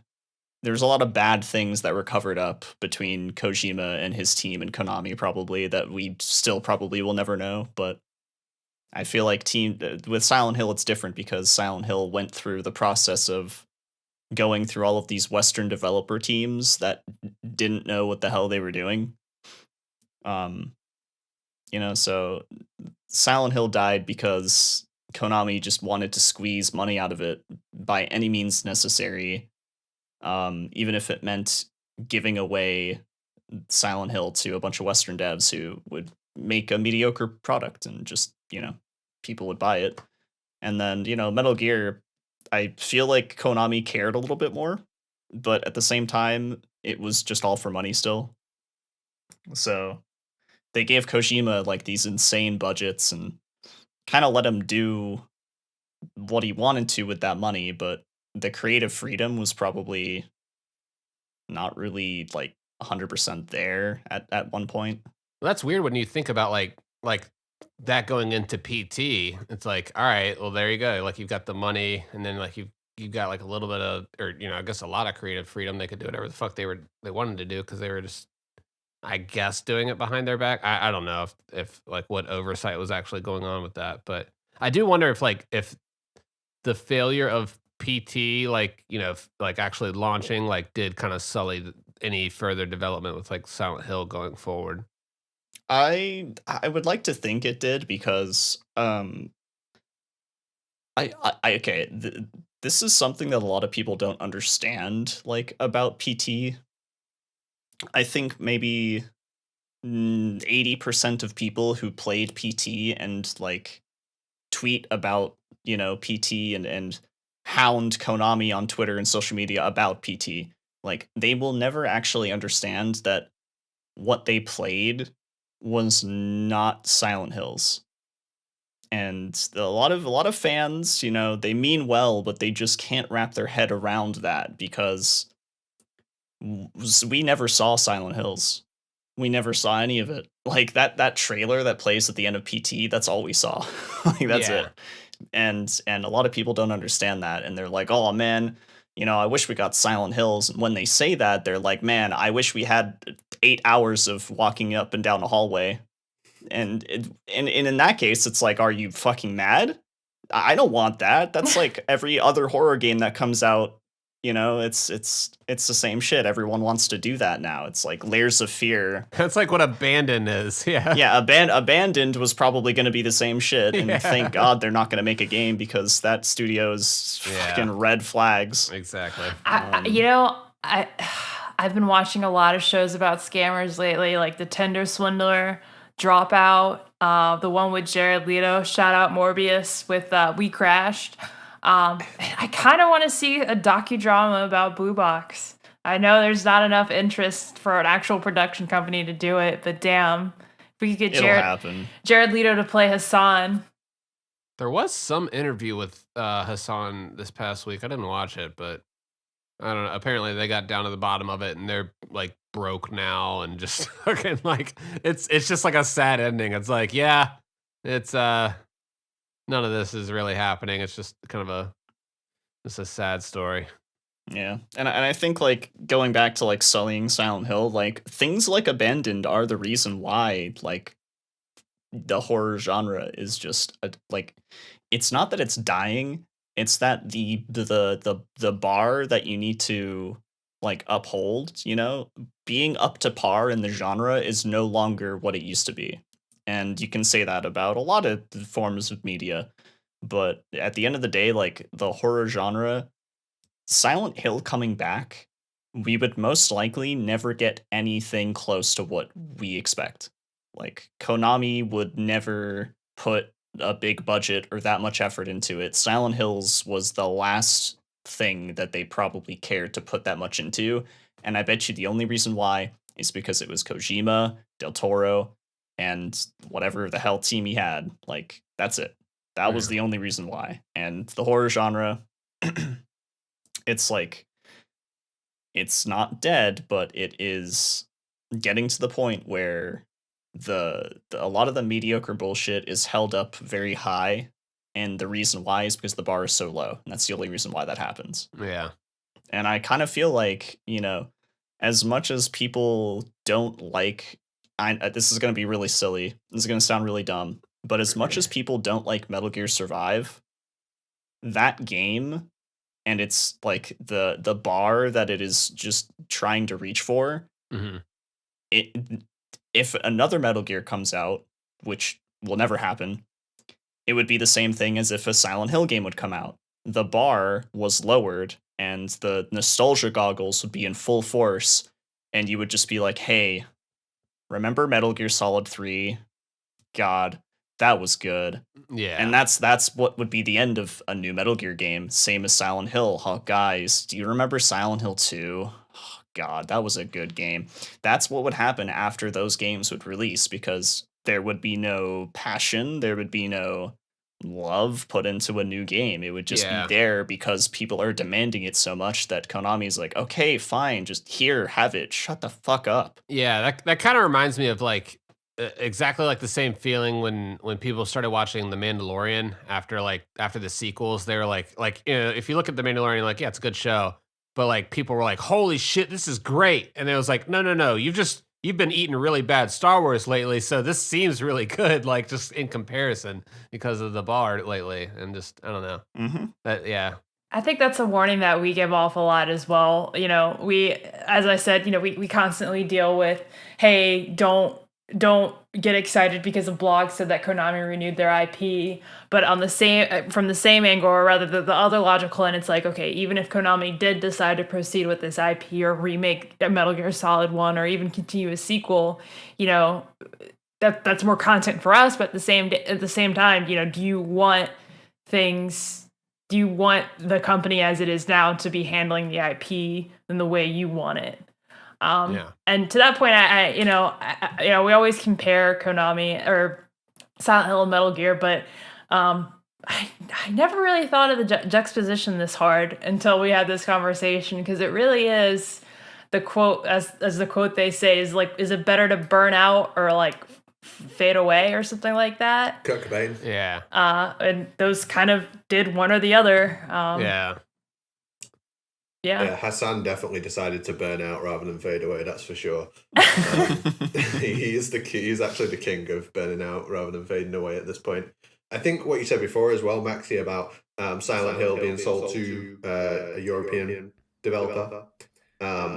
There's a lot of bad things that were covered up between Kojima and his team and Konami, probably, that we still probably will never know. But I feel like with Silent Hill, it's different because Silent Hill went through the process of going through all of these Western developer teams that didn't know what the hell they were doing. So Silent Hill died because Konami just wanted to squeeze money out of it by any means necessary. Even if it meant giving away Silent Hill to a bunch of Western devs who would make a mediocre product and just, people would buy it. And then, Metal Gear, I feel like Konami cared a little bit more, but at the same time, it was just all for money still. So they gave Kojima like these insane budgets and kind of let him do what he wanted to with that money, but the creative freedom was probably not really like 100% there at one point. Well, that's weird when you think about like that going into PT. It's like, all right, well there you go. Like you've got the money, and then like you've got like a little bit of, or I guess a lot of creative freedom. They could do whatever the fuck they wanted to do because they were just, I guess, doing it behind their back. I don't know if like what oversight was actually going on with that, but I do wonder if the failure of PT, like, like actually launching, like did kind of sully any further development with like Silent Hill going forward. I would like to think it did because this is something that a lot of people don't understand like about PT. I think maybe 80% of people who played PT and like tweet about PT and hound Konami on Twitter and social media about PT, like they will never actually understand that what they played was not Silent Hills. And a lot of fans, they mean well, but they just can't wrap their head around that because we never saw Silent Hills. We never saw any of it. Like that trailer that plays at the end of PT, that's all we saw. Like that's it. And a lot of people don't understand that, and they're like, "Oh man, I wish we got Silent Hills." And when they say that, they're like, "Man, I wish we had 8 hours of walking up and down a hallway." And in that case, it's like, are you fucking mad? I don't want that. That's like every other horror game that comes out. It's the same shit. Everyone wants to do that now. It's like Layers of Fear. That's like what Abandoned is. Yeah. Yeah, Abandoned was probably going to be the same shit, and thank God they're not going to make a game because that studio's fucking red flags. Exactly. I've been watching a lot of shows about scammers lately, like The Tender Swindler, Dropout, the one with Jared Leto, shout out Morbius with We Crashed. I kind of want to see a docudrama about Blue Box. I know there's not enough interest for an actual production company to do it, but damn, if we could get Jared Leto to play Hassan. There was some interview with Hassan this past week. I didn't watch it, but I don't know. Apparently they got down to the bottom of it and they're like broke now and just fucking like it's just like a sad ending. It's like, yeah, it's none of this is really happening. It's just kind of a sad story. Yeah. And I think like going back to like sullying Silent Hill, like things like Abandoned are the reason why like the horror genre is just like, it's not that it's dying. It's that the bar that you need to like uphold, being up to par in the genre is no longer what it used to be. And you can say that about a lot of forms of media. But at the end of the day, like the horror genre, Silent Hill coming back we would most likely never get anything close to what we expect. Like, Konami would never put a big budget or that much effort into it. Silent Hills was the last thing that they probably cared to put that much into, and I bet you the only reason why is because it was Kojima, Del Toro, and whatever the hell team he had. Like, that's it. That was the only reason why. And the horror genre, it's like, it's not dead, but it is getting to the point where a lot of the mediocre bullshit is held up very high, and the reason why is because the bar is so low, and that's the only reason why that happens. Yeah. And I kind of feel like, you know, as much as people don't like, this is going to be really silly, this is going to sound really dumb, but as much as people don't like Metal Gear Survive, that game, and it's like the bar that it is just trying to reach for, if another Metal Gear comes out, which will never happen, it would be the same thing as if a Silent Hill game would come out. The bar was lowered, and the nostalgia goggles would be in full force, and you would just be like, hey, remember Metal Gear Solid 3? God, that was good. Yeah. And that's what would be the end of a new Metal Gear game, same as Silent Hill. Oh, guys, do you remember Silent Hill 2? Oh, God, that was a good game. That's what would happen after those games would release, because there would be no passion, there would be no love put into a new game. It would just be there because people are demanding it so much that Konami's like, okay, fine, just here, have it, shut the fuck up. Yeah, that kind of reminds me of like exactly like the same feeling when people started watching The Mandalorian after the sequels. They were like you know, if you look at The Mandalorian, like, yeah, it's a good show, but like people were like, holy shit, this is great, and it was like, no, you've been eating really bad Star Wars lately, so this seems really good, like, just in comparison because of the bar lately, and just, I don't know. Yeah. I think that's a warning that we give off a lot as well. You know, as I said, you know, we constantly deal with, hey, don't get excited because a blog said that Konami renewed their IP, but from the same angle, or rather the other logical end, it's like, okay, even if Konami did decide to proceed with this IP or remake Metal Gear Solid 1 or even continue a sequel, you know, that's more content for us, but at the same time, you know, do you want the company as it is now to be handling the IP in the way you want it? And to that point, I we always compare Konami or Silent Hill and Metal Gear, but I never really thought of the juxtaposition this hard until we had this conversation, because it really is the quote, as the quote they say, is like, is it better to burn out or like fade away or something like that? Kurt Cobain. Yeah. And those kind of did one or the other. Yeah, Hassan definitely decided to burn out rather than fade away. That's for sure. He's actually the king of burning out rather than fading away at this point. I think what you said before as well, Maxi, about Silent Hill being sold to a European developer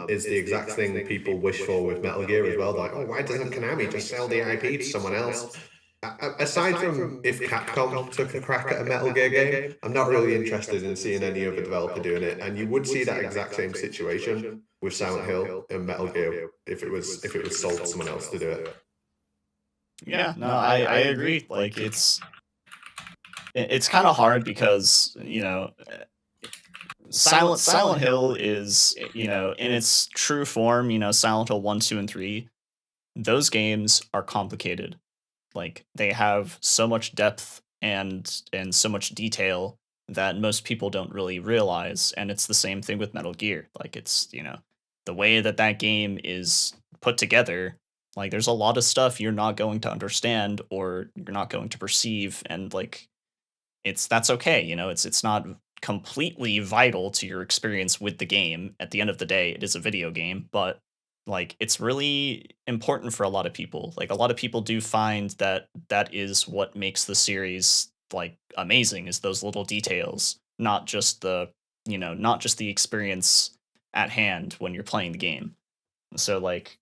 is the exact thing people wish for with Metal Gear as well. Like, oh, why doesn't Konami just sell the IP to someone else? Aside from if Capcom took a crack at a Metal Gear game, I'm not really interested in seeing any other developer doing it. And you would see that exact same situation with Silent Hill and Metal Gear if it was sold to someone else to do it. Yeah, no, I agree. Like, it's kind of hard because, you know, Silent Hill is, you know, in its true form, you know, Silent Hill 1, 2, and 3, those games are complicated. Like, they have so much depth and so much detail that most people don't really realize. And it's the same thing with Metal Gear. Like, it's, you know, the way that game is put together, like, there's a lot of stuff you're not going to understand or you're not going to perceive. And like, that's okay. You know, it's not completely vital to your experience with the game. At the end of the day, it is a video game, but like, it's really important for a lot of people. Like, a lot of people do find that is what makes the series like amazing, is those little details, not just the experience at hand when you're playing the game. So like,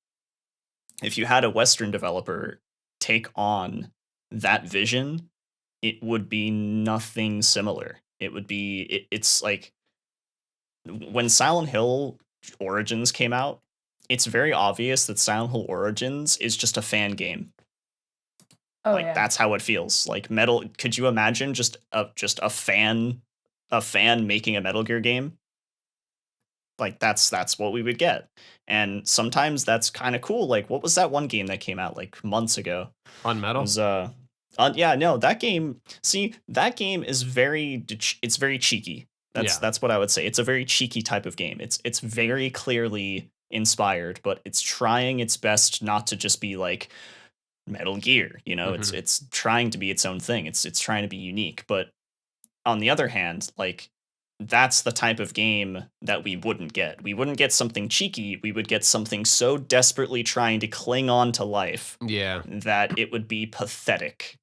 if you had a Western developer take on that vision, it would be nothing similar. It would be it's like when Silent Hill Origins came out, it's very obvious that Silent Hill Origins is just a fan game. Oh Like yeah. that's how it feels. Like Metal. Could you imagine just a fan making a Metal Gear game? Like that's what we would get. And sometimes that's kind of cool. Like what was that one game that came out like months ago? On It metal. was yeah, no, that game. See, that game is it's very cheeky. That's what I would say. It's a very cheeky type of game. It's very clearly inspired, but it's trying its best not to just be like Metal Gear. You know, it's trying to be its own thing. It's trying to be unique. But on the other hand, like that's the type of game that we wouldn't get. We wouldn't get something cheeky. We would get something so desperately trying to cling on to life Yeah. that it would be pathetic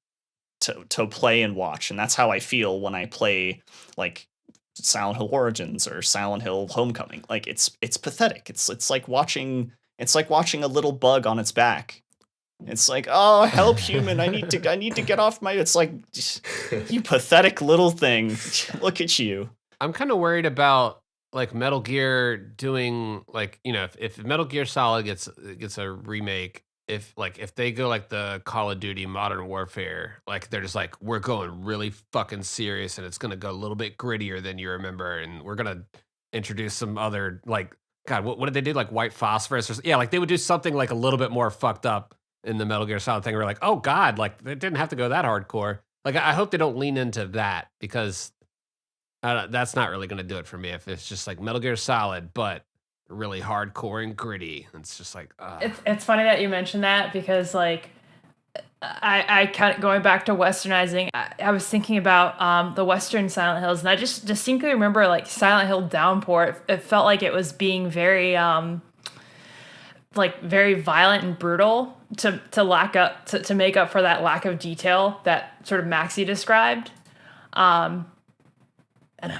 to play and watch. And that's how I feel when I play like Silent Hill Origins or Silent Hill Homecoming. Like it's pathetic. It's like watching a little bug on its back. It's like, oh, help, human! I need to get off my. It's like, you pathetic little thing. Look at you. I'm kind of worried about like Metal Gear doing like, you know, if Metal Gear Solid gets a remake, if they go like the Call of Duty Modern Warfare, like they're just like, we're going really fucking serious and it's gonna go a little bit grittier than you remember, and we're gonna introduce some other like, God, what did they do, like white phosphorus or yeah, like they would do something like a little bit more fucked up in the Metal Gear Solid thing. We're like, oh God, like it didn't have to go that hardcore. Like I hope they don't lean into that, because that's not really going to do it for me. If it's just like Metal Gear Solid, but really hardcore and gritty, it's just like, It's funny that you mentioned that, because like I kind of going back to westernizing. I was thinking about the Western Silent Hills, and I just distinctly remember like Silent Hill Downpour. It felt like it was being very like very violent and brutal to make up for that lack of detail that sort of Maxie described. And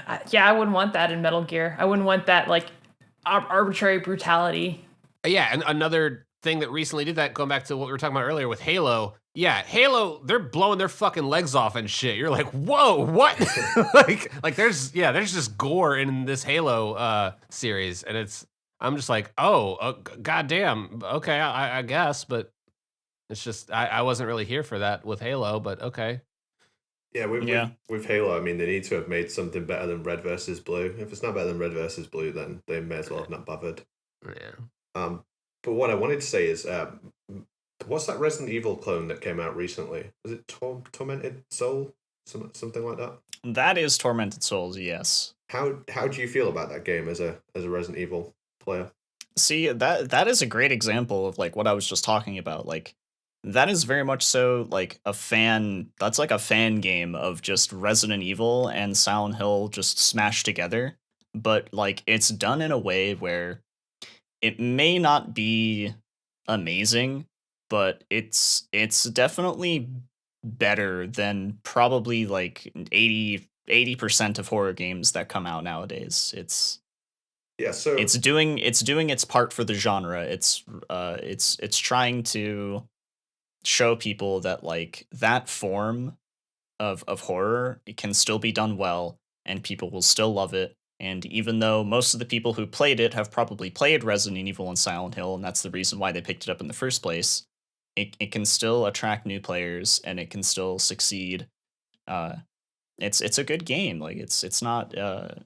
I wouldn't want that in Metal Gear. I wouldn't want that like arbitrary brutality. yeah. And another thing that recently did that, going back to what we were talking about earlier with Halo. Yeah, Halo, they're blowing their fucking legs off and shit. You're like, whoa, what? like there's just gore in this Halo series, and I'm just like, goddamn, okay, I guess, but it's just I wasn't really here for that with Halo, but okay. Yeah, with Halo, I mean, they need to have made something better than Red versus Blue. If it's not better than Red versus Blue, then they may as well have not bothered. Yeah. But what I wanted to say is, what's that Resident Evil clone that came out recently? Was it Tormented Soul? Something like that? That is Tormented Souls, yes. How do you feel about that game as a Resident Evil player? See, that is a great example of like what I was just talking about. Like that is very much so like that's like a fan game of just Resident Evil and Silent Hill just smashed together. But like it's done in a way where it may not be amazing, but it's definitely better than probably like 80% of horror games that come out nowadays. It's doing its part for the genre. It's trying to show people that like that form of horror, it can still be done well and people will still love it. And even though most of the people who played it have probably played Resident Evil and Silent Hill, and that's the reason why they picked it up in the first place, it can still attract new players and it can still succeed. It's a good game. Like it's not it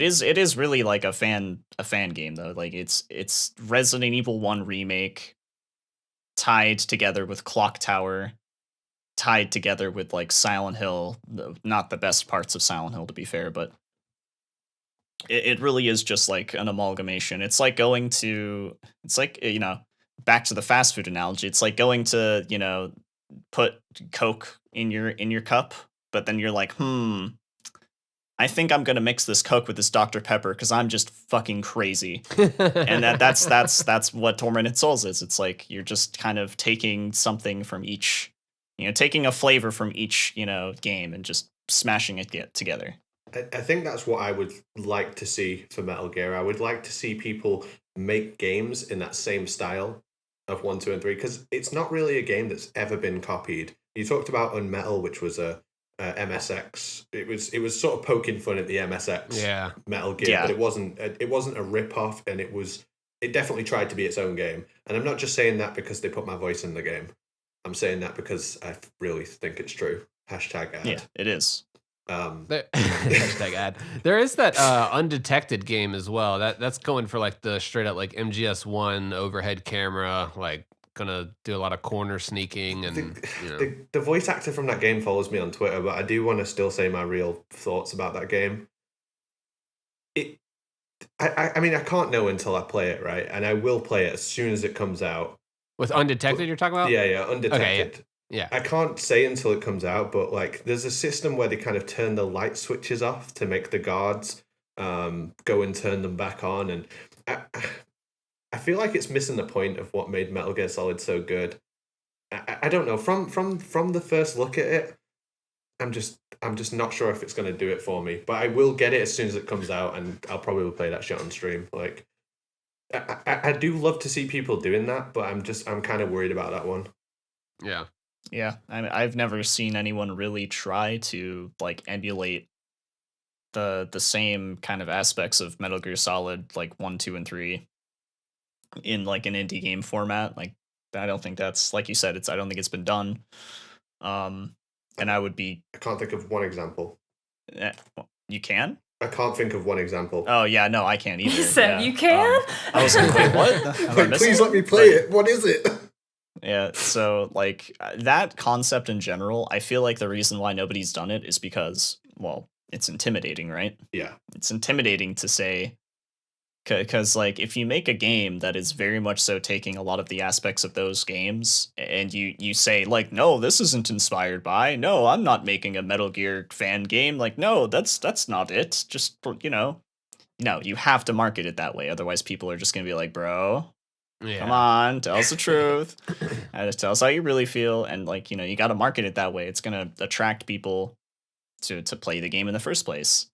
is really like a fan game though. Like it's Resident Evil 1 remake tied together with Clock Tower, tied together with like Silent Hill, not the best parts of Silent Hill to be fair, but it really is just like an amalgamation. It's like going to, it's like, you know, back to the fast food analogy, it's like going to, you know, put Coke in your cup, but then you're like, I think I'm gonna mix this Coke with this Dr. Pepper because I'm just fucking crazy. And that's what Tormented Souls is. It's like you're just kind of taking something from each, you know, taking a flavor from each, you know, game and just smashing it together. I think that's what I would like to see for Metal Gear. I would like to see people make games in that same style of 1, 2, and 3, because it's not really a game that's ever been copied. You talked about Unmetal, which was a MSX. It was sort of poking fun at the MSX Metal Gear, but it wasn't a rip off, and it definitely tried to be its own game. And I'm not just saying that because they put my voice in the game. I'm saying that because I really think it's true. Hashtag ad. Yeah, it is. Hashtag ad. There is that undetected game as well. That's going for like the straight up like MGS1 overhead camera, like gonna do a lot of corner sneaking and the voice actor from that game follows me on Twitter, but I do want to still say my real thoughts about that game. I mean, I can't know until I play it, right? And I will play it as soon as it comes out. With undetected, you're talking about? Yeah, undetected. Okay, yeah. I can't say until it comes out, but like, there's a system where they kind of turn the light switches off to make the guards go and turn them back on, and I feel like it's missing the point of what made Metal Gear Solid so good. I don't know. From the first look at it, I'm just not sure if it's going to do it for me. But I will get it as soon as it comes out, and I'll probably play that shit on stream. Like, I do love to see people doing that, but I'm kind of worried about that one. Yeah. Yeah, I mean, I've never seen anyone really try to like emulate the same kind of aspects of Metal Gear Solid like 1, 2, and 3 in like an indie game format. Like, I don't think that's, like you said, I don't think it's been done. And I can't think of one example. You can? I can't think of one example. Oh yeah, no, I can't either. He said you can? I was like, wait, what? Like, please let me play it. What is it? Yeah, so like that concept in general, I feel like the reason why nobody's done it is because, well, it's intimidating, right? Yeah. It's intimidating to say, because like if you make a game that is very much so taking a lot of the aspects of those games, and you say like, no, this isn't inspired by, no, I'm not making a Metal Gear fan game, like, no, that's not it, just, no, you have to market it that way, otherwise people are just gonna be like, bro, come on, tell us the truth, tell us how you really feel, and like, you got to market it that way. It's gonna attract people to play the game in the first place.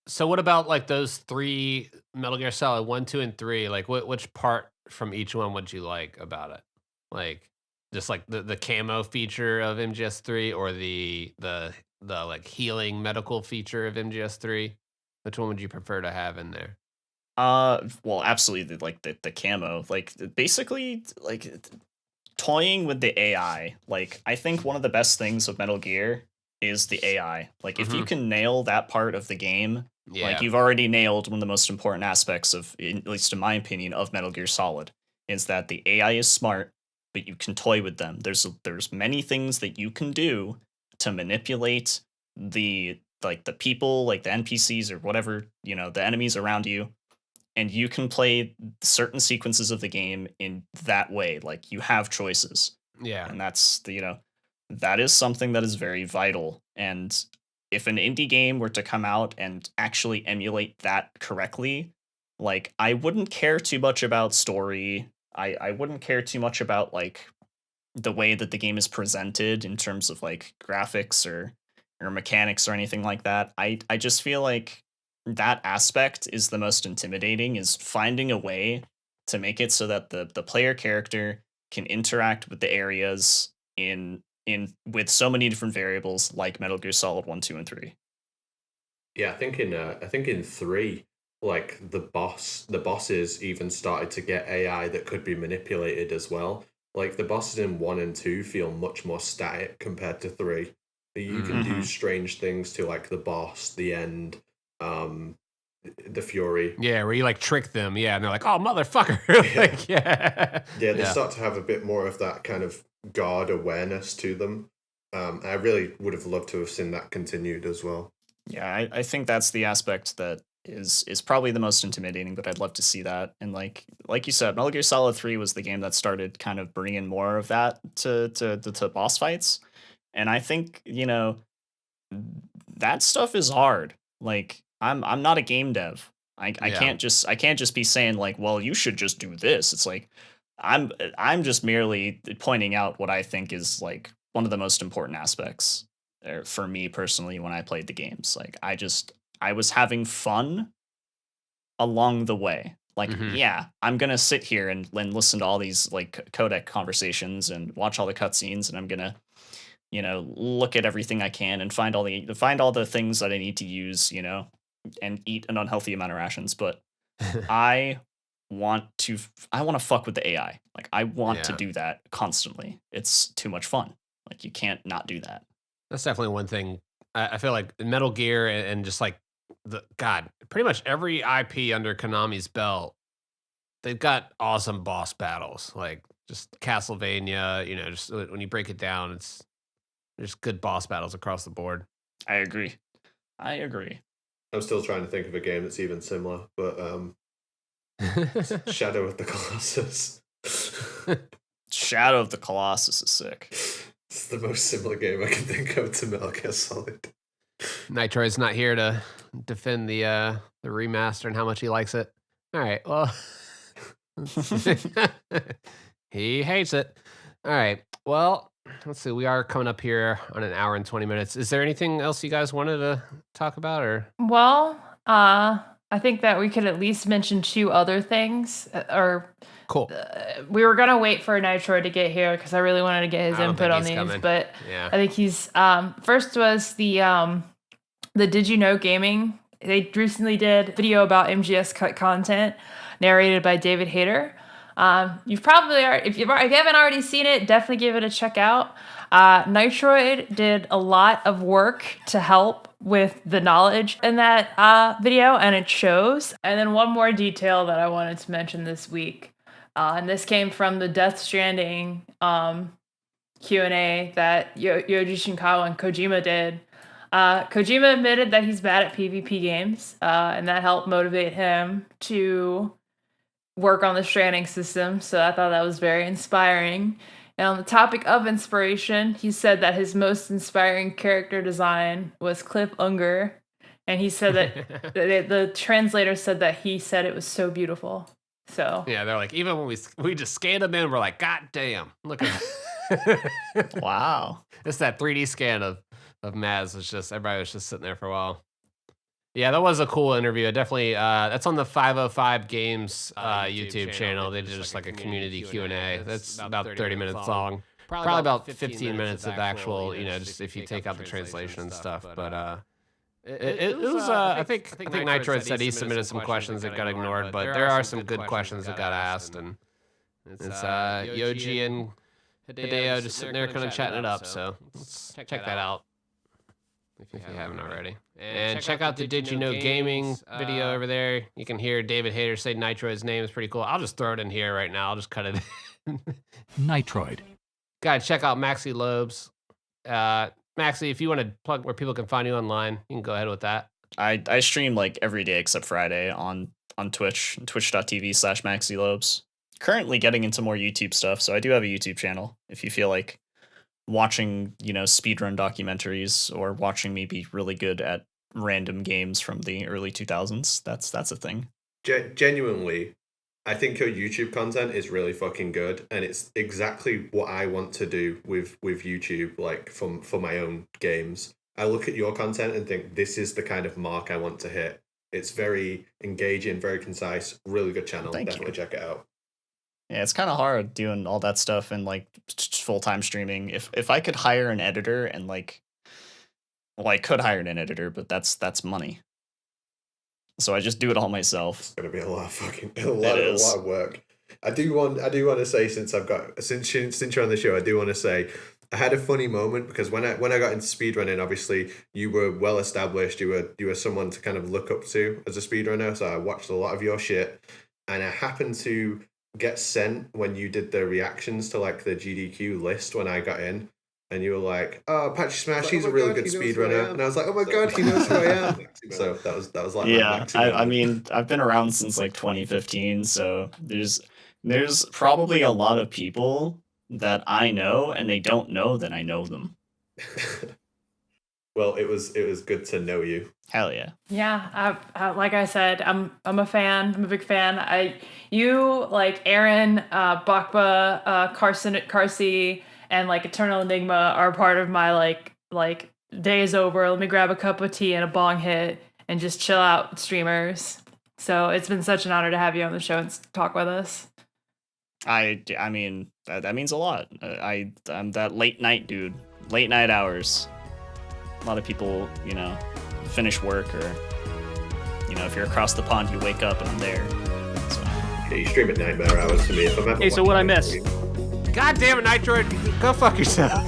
So what about like those 3 Metal Gear Solid 1, 2, and 3? Like, which part from each one would you like about it? Like, just like the camo feature of MGS3, or the like healing medical feature of MGS3? Which one would you prefer to have in there? Well, absolutely, like the camo, like basically like toying with the AI. Like, I think one of the best things of Metal Gear is the AI. Like, if you can nail that part of the game, like, you've already nailed one of the most important aspects of, at least in my opinion, of Metal Gear Solid, is that the AI is smart, but you can toy with them. There's many things that you can do to manipulate the people, like the NPCs or whatever, the enemies around you, and you can play certain sequences of the game in that way. Like, you have choices. Yeah. And that's that is something that is very vital. And if an indie game were to come out and actually emulate that correctly, like, I wouldn't care too much about story. I wouldn't care too much about like the way that the game is presented in terms of like graphics or mechanics or anything like that. I just feel like that aspect is the most intimidating, is finding a way to make it so that the player character can interact with the areas in with so many different variables, like Metal Gear Solid 1, 2, and 3. Yeah, I think in 3, like the bosses even started to get AI that could be manipulated as well. Like, the bosses in 1 and 2 feel much more static compared to 3. You can do strange things to like the boss, the end, the Fury. Yeah, where you like trick them, and they're like, "Oh, motherfucker!" Like, they start to have a bit more of that kind of guard awareness to them. I really would have loved to have seen that continued as well. Yeah, I think that's the aspect that is probably the most intimidating, but I'd love to see that. And like you said, Metal Gear Solid 3 was the game that started kind of bringing more of that to boss fights. And I think, that stuff is hard. Like, I'm not a game dev. I can't just be saying like, well, you should just do this. It's like, I'm just merely pointing out what I think is like one of the most important aspects for me personally when I played the games. Like, I was having fun along the way. Like, I'm gonna sit here and listen to all these like codec conversations and watch all the cutscenes, and I'm gonna look at everything I can and find all the things that I need to use, and eat an unhealthy amount of rations. But I want to fuck with the AI. Like, I want to do that constantly. It's too much fun. Like, you can't not do that. That's definitely one thing. I feel like Metal Gear and just like pretty much every IP under Konami's belt, they've got awesome boss battles. Like just Castlevania, just when you break it down, there's good boss battles across the board. I agree. I'm still trying to think of a game that's even similar, but Shadow of the Colossus. Shadow of the Colossus is sick. It's the most similar game I can think of to Metal Gear Solid. Nitroid's not here to defend the remaster and how much he likes it. All right, well, he hates it. All right, well, let's see. We are coming up here on an hour and 20 minutes. Is there anything else you guys wanted to talk about, or? Well, I think that we could at least mention 2 other things. Cool. We were gonna wait for Nitroid to get here because I really wanted to get his input on these. Coming. But yeah. I think he's first was the Did You Know Gaming. They recently did a video about MGS cut content, narrated by David Hayter. You've probably if you haven't already seen it, definitely give it a check out. Nitroid did a lot of work to help with the knowledge in that video, and it shows. And then one more detail that I wanted to mention this week, and this came from the Death Stranding Q&A that Yoji Shinkawa and Kojima did. Kojima admitted that he's bad at PvP games, and that helped motivate him to work on the Stranding system, so I thought that was very inspiring. And on the topic of inspiration, he said that his most inspiring character design was Cliff Unger, and he said that the translator said that he said it was so beautiful. So yeah, they're like, even when we just scanned him in, we're like, God damn, look at wow. It's that 3D scan of Maz. Everybody was just sitting there for a while. Yeah, that was a cool interview. Definitely, that's on the 505 Games YouTube channel. They did just like a community Q&A. That's about 30 minutes long. Probably about 15 minutes of actual, just if you take out the translation and stuff. But it was, I think Nitroid said he submitted some questions that got ignored, but there are some good questions that got asked. And it's Yoji and Hideo just sitting there kind of chatting it up. So let's check that out if you haven't already. And check out the Did You Know Gaming video over there. You can hear David Hayter say Nitroid's name. Is pretty cool. I'll just throw it in here right now. I'll just cut it in. Nitroid. Guys, check out Maxylobes. Maxi, if you want to plug where people can find you online, you can go ahead with that. I stream like every day except Friday on Twitch, twitch.tv/Maxylobes. Currently getting into more YouTube stuff, so I do have a YouTube channel. If you feel like watching, speedrun documentaries or watching me be really good at random games from the early 2000s, that's a thing. Genuinely, I think your YouTube content is really fucking good, and it's exactly what I want to do with YouTube, like for my own games. I look at your content and think this is the kind of mark I want to hit. It's very engaging, very concise, really good channel. Definitely check it out. Yeah, it's kind of hard doing all that stuff and like full-time streaming. If I could hire an editor and I could hire an editor, but that's money. So I just do it all myself. It's gonna be a lot of work. I do want to say since you're on the show, I do want to say I had a funny moment because when I got into speedrunning, obviously you were well established. You were someone to kind of look up to as a speedrunner. So I watched a lot of your shit, and I happened to get sent when you did the reactions to like the GDQ list when I got in, and you were like, "Oh, Patchy Smash, he's a really good speedrunner," and I was like, "Oh my god, he knows who I am." So that was like, yeah. I mean, I've been around since like 2015, so there's probably a lot of people that I know, and they don't know that I know them. Well, it was good to know you. Hell yeah. Yeah, like I said, I'm a fan. I'm a big fan. You like Aaron, Bakba, Carsey, and like Eternal Enigma are part of my like day is over. Let me grab a cup of tea and a bong hit and just chill out streamers. So it's been such an honor to have you on the show and talk with us. I mean that means a lot. I'm that late night dude. late night hours. A lot of people, finish work, or if you're across the pond, you wake up and I'm there. So. Yeah, you stream at nightmare hours to me. If I'm ever Hey, so what I missed? God damn it, Nitroid. Go fuck yourself.